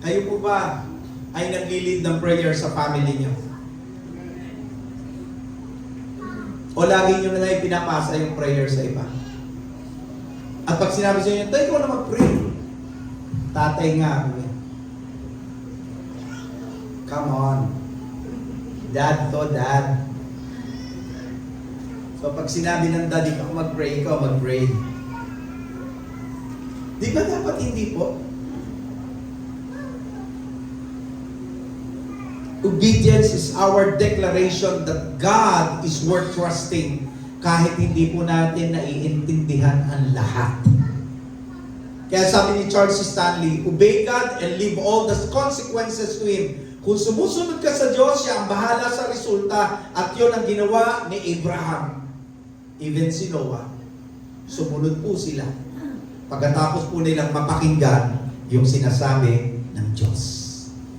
kayo po ba ay nag-lead ng prayer sa family nyo? O lagi nyo na lang pinapasa yung prayer sa iba? At pag sinabi sa inyo, tayo ko na mag-pray. Tatay nga. Come on. Dad to dad. So pag sinabi ng daddy ko mag-pray, ikaw mag-pray. Di ba dapat hindi po? Obedience is our declaration that God is worth trusting kahit hindi po natin naiintindihan ang lahat. Kaya sabi ni Charles Stanley, obey God and leave all the consequences to Him. Kung sumusunod ka sa Diyos, siya ang bahala sa resulta at yun ang ginawa ni Abraham. Even si Noah. Sumunod po sila. Pagkatapos po nilang mapakinggan yung sinasabi ng Diyos.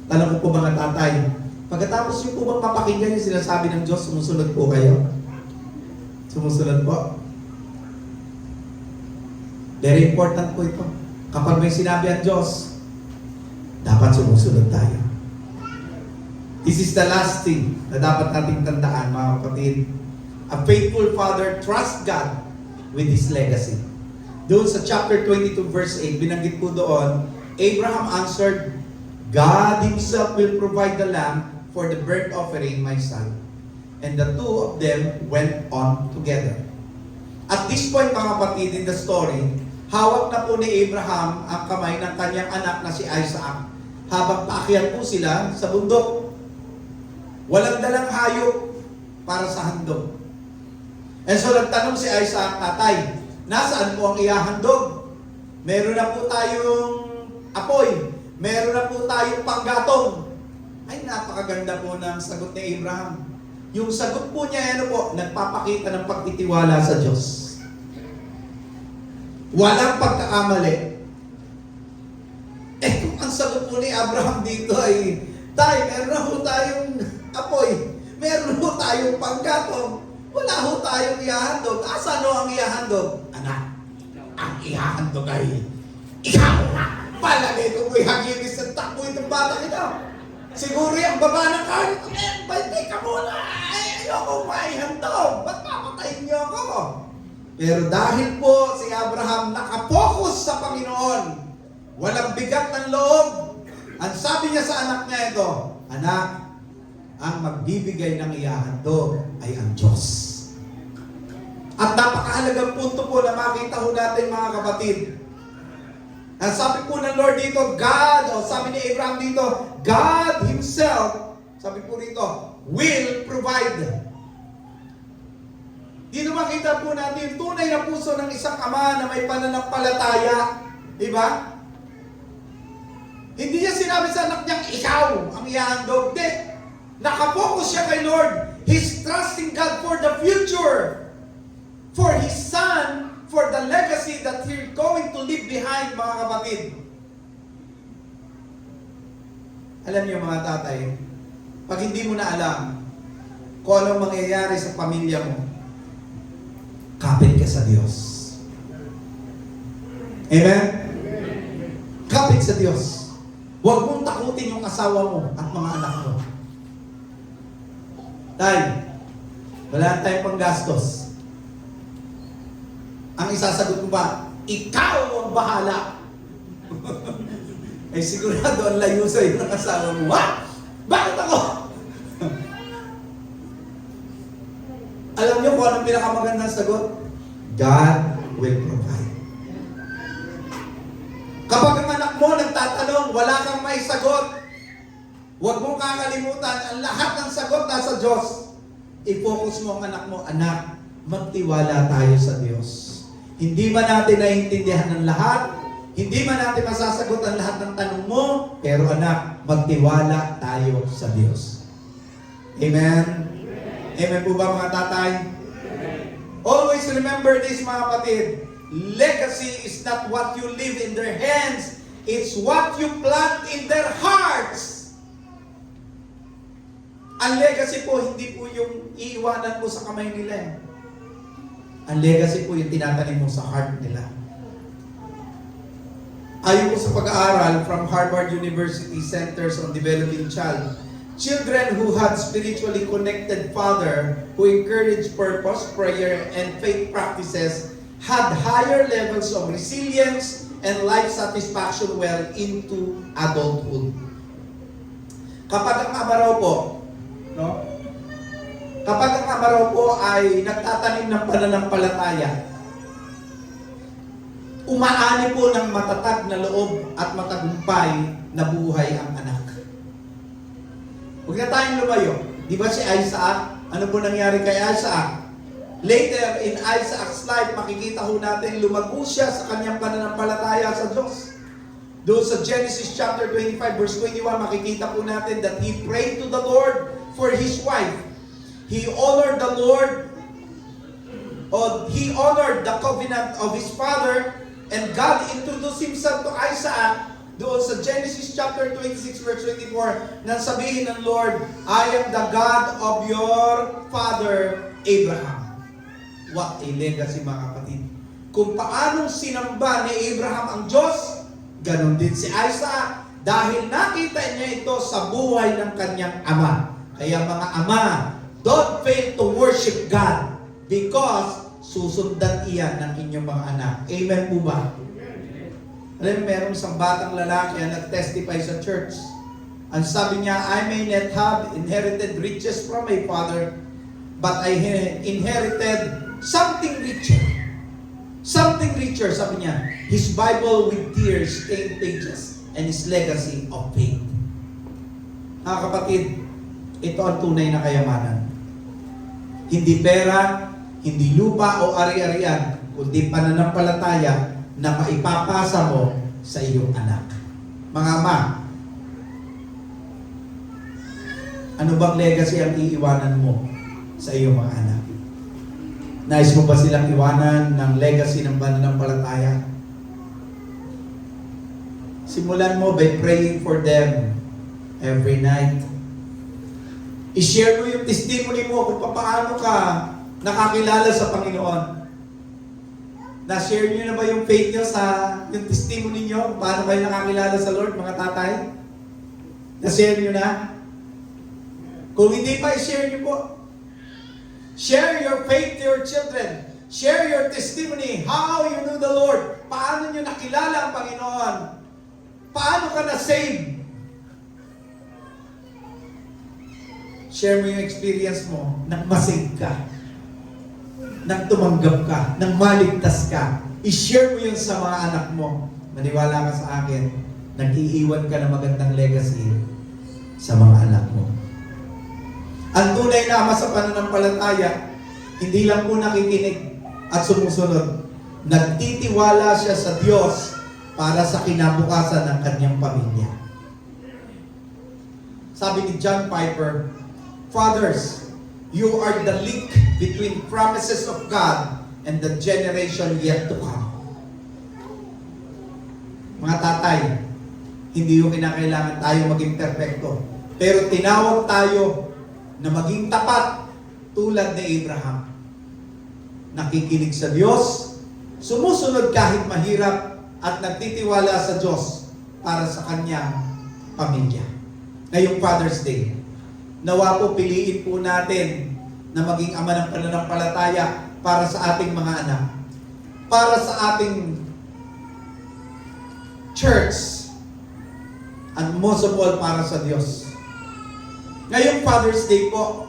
Tanong ko po mga tatay, pagkatapos yung po bang mapakinggan yung sinasabi ng Diyos, sumusunod po kayo? Sumusunod po? Very important po ito. Kapag may sinabi ang Diyos, dapat sumusunod tayo. This is the last thing na dapat nating tandaan, mga kapatid. A faithful father trusts God with his legacy. Doon sa chapter 22 verse 8, binanggit po doon, Abraham answered, God Himself will provide the lamb for the burnt offering, my son. And the two of them went on together. At this point, mga kapatid, in the story, hawak na po ni Abraham ang kamay ng kanyang anak na si Isaac habang paakyat po sila sa bundok. Walang dalang hayop para sa handog. And so nagtanong si Isaac, tatay, nasaan po ang ihahandog? Meron na po tayong apoy. Meron na po tayong panggatong. Ay, napakaganda po ng sagot ni Abraham. Yung sagot po niya, ano po, nagpapakita ng pagtitiwala sa Diyos. Walang pagkakamali. Eh, kung ang sagot po ni Abraham dito ay, tay, meron na po tayong apoy. Meron po tayong panggatong. Wala ho tayong ihahandog. Asan ho ang ihahandog? Anak, ang ihahandog ay ikaw na. Palagay ko mo'y haginis at takbo itong bata ito. Siguro yung baba ng kahit, bantay ka muna. Ay, ayoko maihandog. Ba't papatayin niyo ako? Pero dahil po si Abraham nakapokus sa Panginoon, walang bigat ng loob, ang sabi niya sa anak niya ito, anak, ang magbibigay ng ihahandog ay ang Diyos. At napakahalagang punto po na makita ho natin, mga kapatid. Ang sabi po ng Lord dito, God, o sabi ni Abraham dito, God Himself, sabi po dito, will provide. Dito makita po natin yung tunay na puso ng isang ama na may pananampalataya. Diba? Hindi niya sinabi sa anak niyang ikaw ang ihahandog. Hindi. Nakapokus siya kay Lord. He's trusting God for the future, for his son, for the legacy that he's going to leave behind, mga kapatid. Alam niyo mga tatay, pag hindi mo na alam kung anong mangyayari sa pamilya mo, kapit ka sa Diyos. Amen? Kapit sa Diyos. Huwag mong takutin yung asawa mo at mga anak mo. Tay, wala tayong panggastos. Ang isasagot mo ba, ikaw ang bahala. Eh sigurado ang layo sa'yo ng asawa mo. Ha? Bakit ako? Alam niyo kung anong pinakamagandang sagot? God will provide. Kapag ang anak mo nagtatanong, wala kang may sagot, huwag mong kakalimutan, ang lahat ng sagot nasa Diyos. I-focus mo ang anak mo, anak, magtiwala tayo sa Diyos. Hindi man natin naiintindihan ng lahat, hindi man natin masasagot ang lahat ng tanong mo, pero anak, magtiwala tayo sa Diyos. Amen? Amen po ba mga tatay? Always remember this mga kapatid. Legacy is not what you leave in their hands. It's what you plant in their hearts. Ang legacy po, hindi po yung iiwanan mo sa kamay nila. Ang legacy po yung tinatanim mo sa heart nila. Ayon po sa pag-aaral from Harvard University Centers on Developing Child, children who had spiritually connected father who encouraged purpose, prayer, and faith practices had higher levels of resilience and life satisfaction well into adulthood. Kapag ang ama raw po, no? Kapag ang ama raw po ay nagtatanim ng pananampalataya, umaani po ng matatag na loob at matagumpay na buhay ang anak. Huwag na tayong lumayo. Di ba si Isaac? Ano po nangyari kay Isaac? Later in Isaac's life, makikita ho natin lumago siya sa kanyang pananampalataya sa Diyos. Doon sa Genesis chapter 25 verse 21, makikita po natin that he prayed to the Lord for his wife. He honored the Lord, or he honored the covenant of his father, and God introduced himself to Isaac doon sa Genesis chapter 26 verse 24, nang sabihin ng Lord, I am the God of your father Abraham. What a legacy mga kapatid. Kung paanong sinamba ni Abraham ang Diyos, ganon din si Isaac dahil nakita niya ito sa buhay ng kanyang ama. Kaya mga ama, don't fail to worship God because susundan iyan ng inyong mga anak. Amen po ba? Alam mo, meron isang batang lalaki ang nag-testify sa church. Ang sabi niya, I may not have inherited riches from my father, but I inherited something richer. Something richer, sabi niya. His Bible with tear-stained pages and his legacy of faith. Mga kapatid, ito ang tunay na kayamanan. Hindi pera, hindi lupa o ari-arian, kundi pananampalataya na maipapasa mo sa iyong anak. Mga ama, ano bang legacy ang iiwanan mo sa iyong mga anak? Nais mo ba silang iwanan ng legacy ng pananampalataya? Simulan mo by praying for them every night. I-share mo yung testimony mo kung paano ka nakakilala sa Panginoon. Na-share nyo na ba yung faith nyo sa yung testimony nyo? Paano kayo nakakilala sa Lord, mga tatay? Na-share nyo na? Kung hindi pa, i-share nyo po. Share your faith to your children. Share your testimony. How you knew the Lord. Paano nyo nakilala ang Panginoon? Paano ka na-save? Share mo yung experience mo nang masave ka, nang tumanggap ka, nang maligtas ka. I-share mo yun sa mga anak mo. Maniwala ka sa akin, nag-iiwan ka ng magandang legacy sa mga anak mo. Ang tunay na ama sa pananampalataya, hindi lang po nakikinig at sumusunod. Nagtitiwala siya sa Diyos para sa kinabukasan ng kanyang pamilya. Sabi ni John Piper, Fathers, You are the link between promises of God and the generation yet to come. Mga tatay, hindi yung kinakailangan tayo maging perfecto. Pero tinawag tayo na maging tapat tulad ni Abraham. Nakikinig sa Diyos, sumusunod kahit mahirap, at nagtitiwala sa Diyos para sa kanyang pamilya. Ngayong Father's Day, nawa po piliin po natin na maging ama ng pananampalataya para sa ating mga anak, para sa ating church, and most of all, para sa Diyos. Ngayong Father's Day po,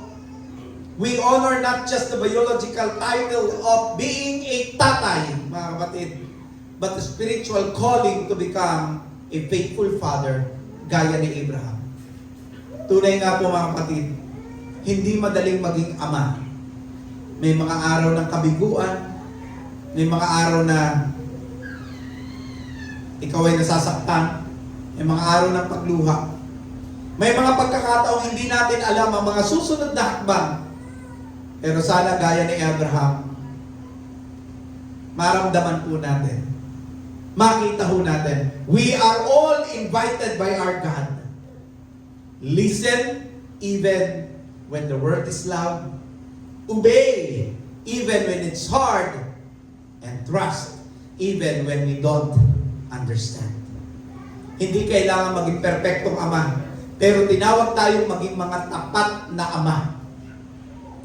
we honor not just the biological title of being a tatay, mga kapatid, but the spiritual calling to become a faithful father, gaya ni Abraham. Tunay nga po mga kapatid, hindi madaling maging ama. May mga araw ng kabiguan, may mga araw na ikaw ay nasasaktan, may mga araw ng pagluha. May mga pagkakataong hindi natin alam ang mga susunod na hakbang. Pero sana gaya ni Abraham, maramdaman po natin, makita ho natin, we are all invited by our God. Listen even when the word is loud. Obey even when it's hard. And trust even when we don't understand. Hindi kailangan maging perpektong ama, pero tinawag tayong maging mga tapat na ama.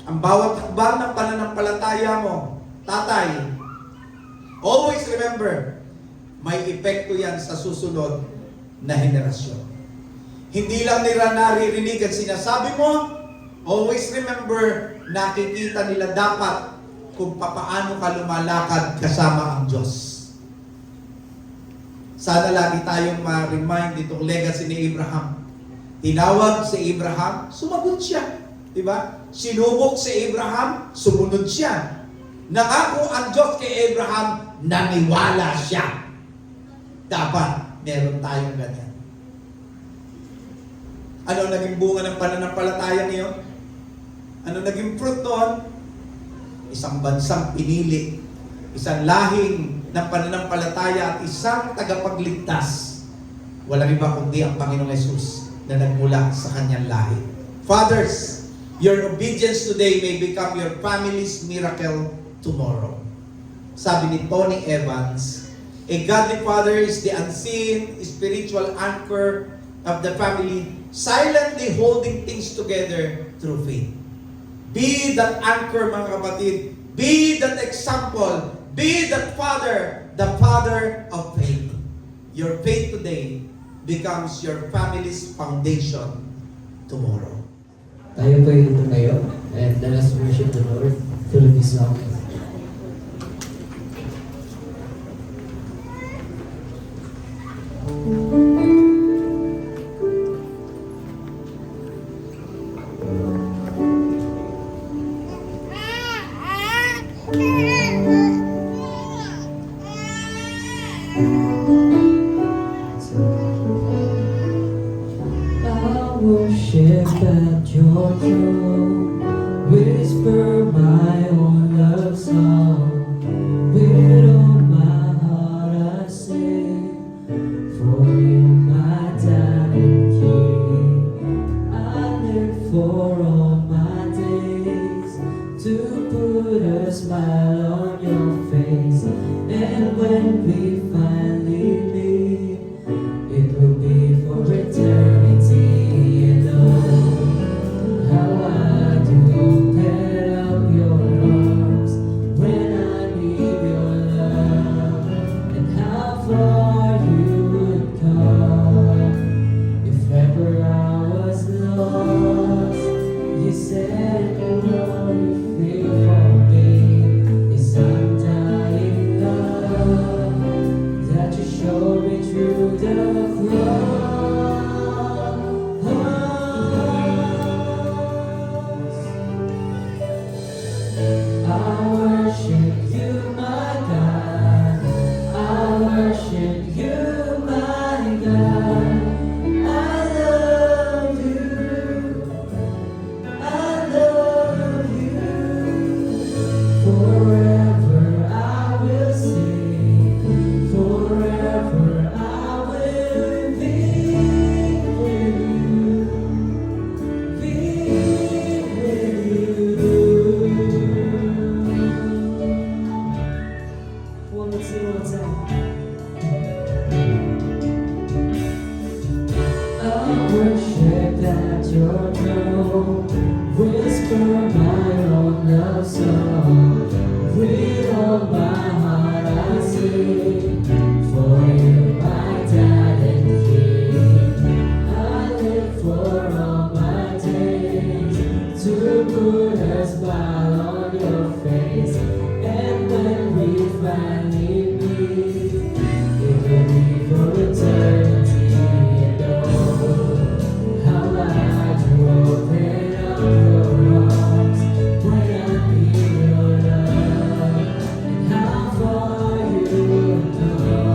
Ang bawat hakbang ng pananampalataya mo, tatay, always remember, may epekto yan sa susunod na henerasyon. Hindi lang nila naririnig at sinasabi mo, always remember, nakikita nila dapat kung papaano ka lumalakad kasama ang Diyos. Sana lagi tayong ma-remind itong legacy ni Abraham. Tinawag si Abraham, sumagot siya. Diba? Sinubok si Abraham, sumunod siya. Nangako ang Diyos kay Abraham, naniwala siya. Dapat meron tayong ganyan. Ano naging bunga ng pananampalataya niyo? Ano naging fruit noon? Isang bansang pinili, isang lahing ng pananampalataya at isang tagapagligtas. Walang iba kundi ang Panginoong Yesus na nagmula sa kanyang lahi. Fathers, your obedience today may become your family's miracle tomorrow. Sabi ni Tony Evans, a godly father is the unseen spiritual anchor of the family, silently holding things together through faith. Be that anchor, mga kapatid. Be that example. Be that father, the father of faith. Your faith today becomes your family's foundation tomorrow. Tayo po ay tumayo and let us worship the Lord through this song. Worship at your throne, whisper my own love song. With all my heart I sing, for you my darling King. I live for all my days to put a smile on your face, and when we finally meet, it will be for eternity. Love Let's see what's up. I worship at your throne, whisper my own love song. With all my heart I sing, for you my dad and king. I live for all my days, to put a smile on your face. And when we finally meet, it will be for eternity. And oh, how I do open up your arms when I need your love, and how far you know.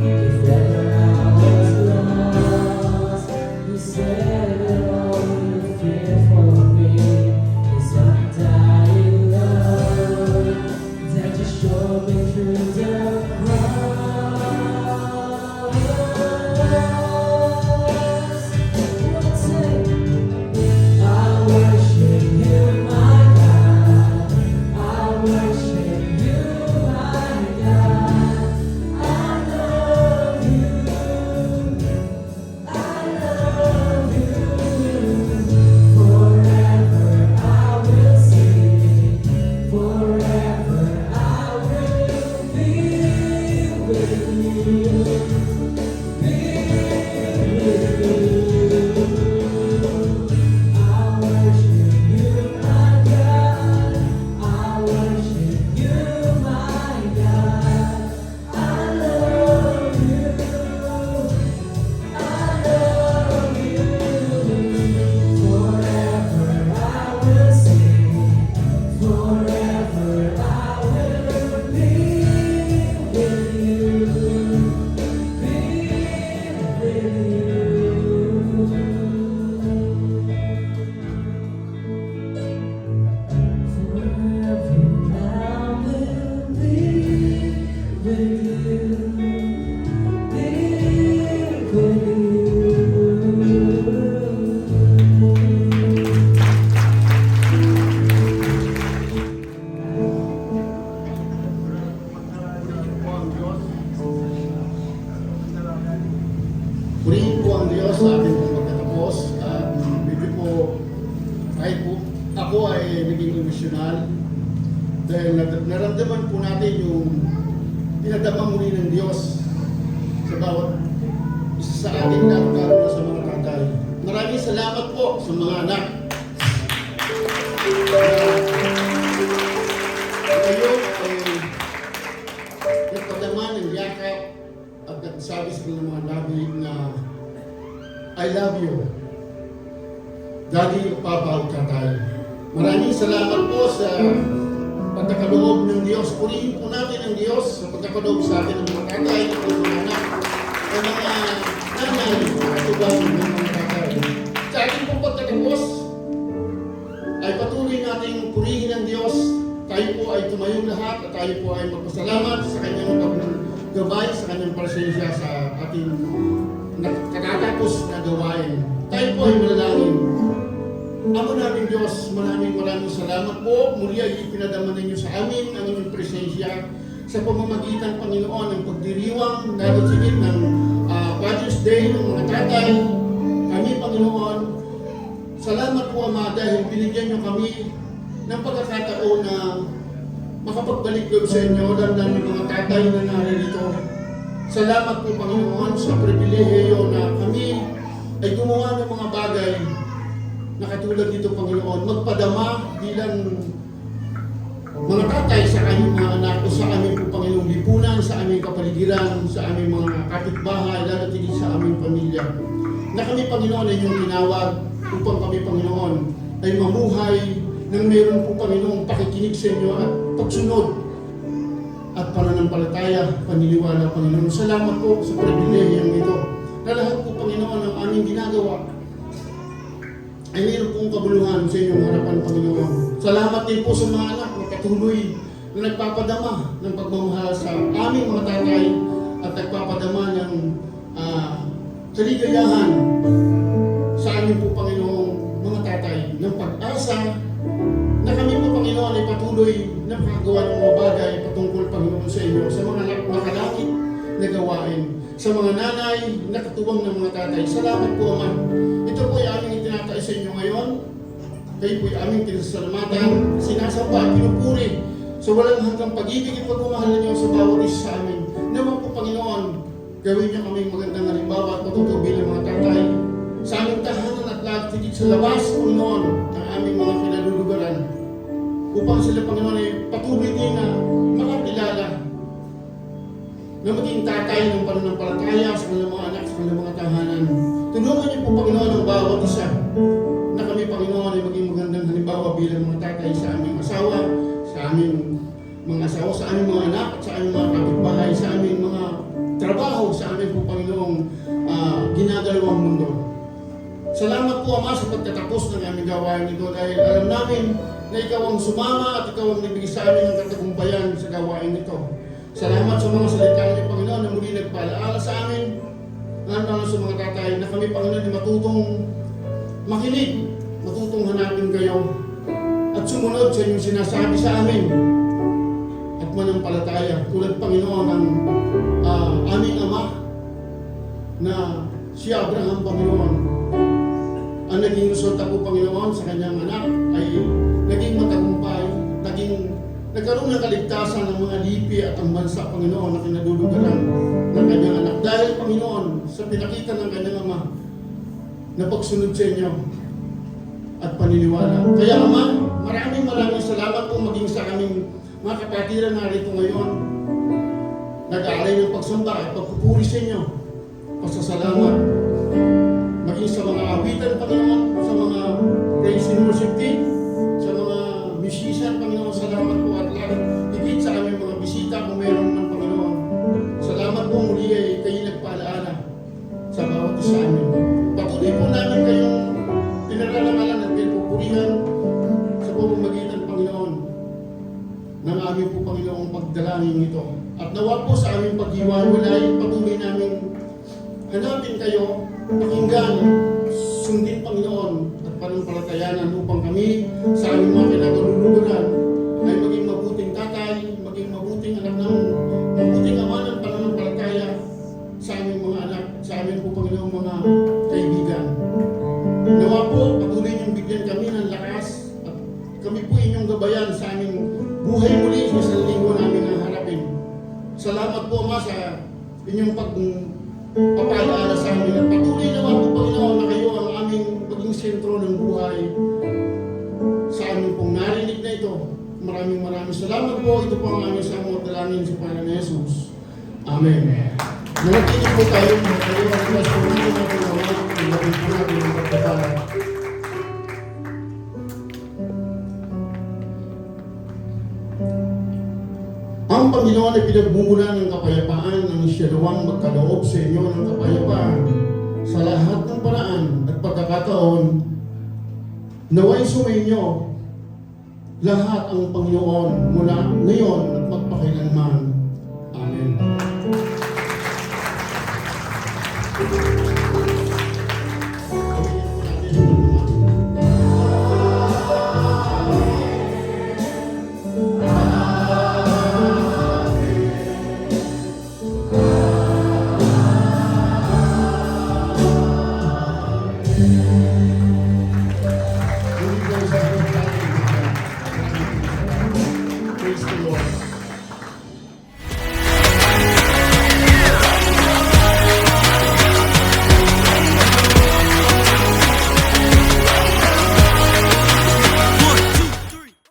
If ever I was lost, you said that all you fear for me is undying love that you showed me through the cross. What's it? I worship you, my God. I worship you, my God. I love you. I love you. Forever I will sing. Forever I will be with you. Be with you. I worship you, my God. I worship you, my God. I love you. I love you. Forever I will sing. Forever I will be with you. Be with you. Forever I will be with you. Be with you. Purihin po ang Diyos sa ating pong pagkatapos at medyo po kahit po ako ay naging emosyonal dahil naramdaman po natin yung pinadama muli ng Diyos sa bawat isa sa ating lalo na sa mga tatay. Maraming salamat po sa mga anak. Ngayon ay nagpadama ng yakap at nagsabi sa kanilang mga labi na I love you, Daddy, Papa, at Tatay. Maraming salamat po sa pagkakaloob ng Diyos. Purihin po natin ang Diyos sa pagkakaloob sa atin ng mga tatay, ng mga anak, ng mga nanay, katubang ng mga tatay. Sa ating pong pagkatapos, ay patuloy nating purihin ang Diyos. Tayo po ay tumayong lahat at tayo po ay magpasalamat sa kanyang paggabay, sa kanyang presensya sa ating katatapos na gawain. Tayo po ay manalangin. Ama namin Diyos, maraming salamat po. Muli ay ipinadama ninyo sa amin ang inyong presensya sa pamamagitan, Panginoon, ng pagdiriwang lalo sigit ng Father's Day ng mga tatay. Kami, Panginoon, salamat po, Ama, dahil binigyan nyo kami ng pagkakataon na makapagbalik loob sa inyo, lalo ng mga tatay na narito. Salamat po, Panginoon, sa pribilehiyo na kami ay gumawa ng mga bagay na katulad dito, Panginoon, magpadama bilang mga tatay sa aming mga anak o sa aming po, Panginoong lipunan, sa aming kapaligiran, sa aming mga kapitbahay, lalo tigit sa aming pamilya. Na kami, Panginoon, ay inyong tinawag upang kami, Panginoon, ay mamuhay nang meron po, Panginoong pakikinig sa inyo at pagsunod at pananampalataya, paniniwala, Panginoon. Salamat po sa pribilehiyong ito. Na lahat po, Panginoon, ang aming ginagawa ay mayroon pong kabuluhan sa inyong harapan, Panginoon. Salamat din po sa mga anak na patuloy na nagpapadama ng pagmamahal sa aming mga tatay at nagpapadama ng kaligayahan sa aming po, Panginoong mga tatay, ng pag-asa na kami po, Panginoon, ay patuloy na makagawa ng mga bagay patungkol, Panginoon, sa inyo. sa mga nanay, nakatuwang ng mga tatay. Salamat po, Ama. Ito po ay aming itinatayo sa inyo ngayon. Kayo po ay aming pinasasalamatan, sinasamba, pinupuri sa walang hanggang pag-ibig at pagmamahal niyo sa bawat isa sa amin. Naman po, Panginoon, gawin niyo kaming magandang halimbawa at matuto bilang mga tatay sa aming tahanan at lahat higit sa labas, Panginoon, ng aming mga kinalulugaran. Upang sila, Panginoon, ay patuloy din na makakilala na maging tatay ng pananampalataya sa kanilang mga anak, sa kanilang mga tahanan. Tulungan niyo po, Panginoon, ang bawat isa na kami, Panginoon, ay maging magandang halimbawa bilang mga tatay sa aming asawa, sa aming mga asawa, sa aming mga anak, at sa aming mga kapitbahay, sa aming mga trabaho, sa aming po, Panginoong ginagalawang mundo. Salamat po, Ama, sa pagtatapos ng aming gawain ito dahil alam namin na ikaw ang sumama at ikaw ang nagbigay sa amin ng katagumpayan sa gawain ito. Salamat sa mga salita ni Panginoon na muli nagpaalaala sa amin, lalo sa mga tatay, na kami, Panginoon, ay matutong makinig, matutong hanapin kayo, at sumunod sa inyong sinasabi sa amin, at manampalataya, tulad, Panginoon, ng aming Ama, na si Abraham, Panginoon, ang naging resulta po, Panginoon, sa kanyang anak ay naging matagumpay, nagkaroon ng kaligtasan ng mga lipi at ang bansa, Panginoon, na kinadulugaran ng kanyang anak. Dahil, Panginoon, sa pinakita ng kanyang Ama na pagsunod sa inyo at paniniwala. Kaya, Ama, maraming salamat po maging sa aming mga kapatiran narito ngayon. Nag-aalay ng pagsamba at pagpupuri sa inyo. Pasasalamat. Maging sa mga awitan, Panginoon, sa mga praise and worship team, sa mga musician, Panginoon, salamat po at lahat. Higit sa aming mga bisita kung meron ng Panginoon. Salamat po muli ay kayo nagpaalaala sa bawat isa amin. Patuloy po namin kayong pinararangalan at pinupurihan sa pamamagitan, Panginoon, ng aming po, Panginoong pagdalangin ito. At nawa po sa aming paghiwalay, patuloy namin hanapin kayo, pakinggan, sundin, Panginoon, at pananampalatayanan upang kami sa aming mga kinatululugan ay maging mabuting tatay, maging mabuting anak ng mabuting ama ng pananampalataya sa aming mga anak, sa aming po, Panginoon, mga kaibigan. Nawa po, patuloy niyong bigyan kami ng lakas at kami po inyong gabayan sa aming buhay muli sa isang linggo namin na harapin. Salamat po, Ama, sa inyong papaalaala sa amin at patuloy naman po, Panginoon, na kayo ang aming maging sentro ng buhay sa aming pong narinig na ito. Maraming salamat po. Ito po ang aming samot dalangin sa pangalan ni Jesus. Amen. Nanatinig po tayo mga kayo at ilas po nito na pinawa ilapin po natin ang pagpapala. Ang Panginoon ay pinagmumula ng kapayapaan ang siya nawang magkaloob sa inyo ng kapayapaan sa lahat ng paraan at pagkakataon. Naway sumainyo lahat ang Panginoon mula ngayon at magpakailanman.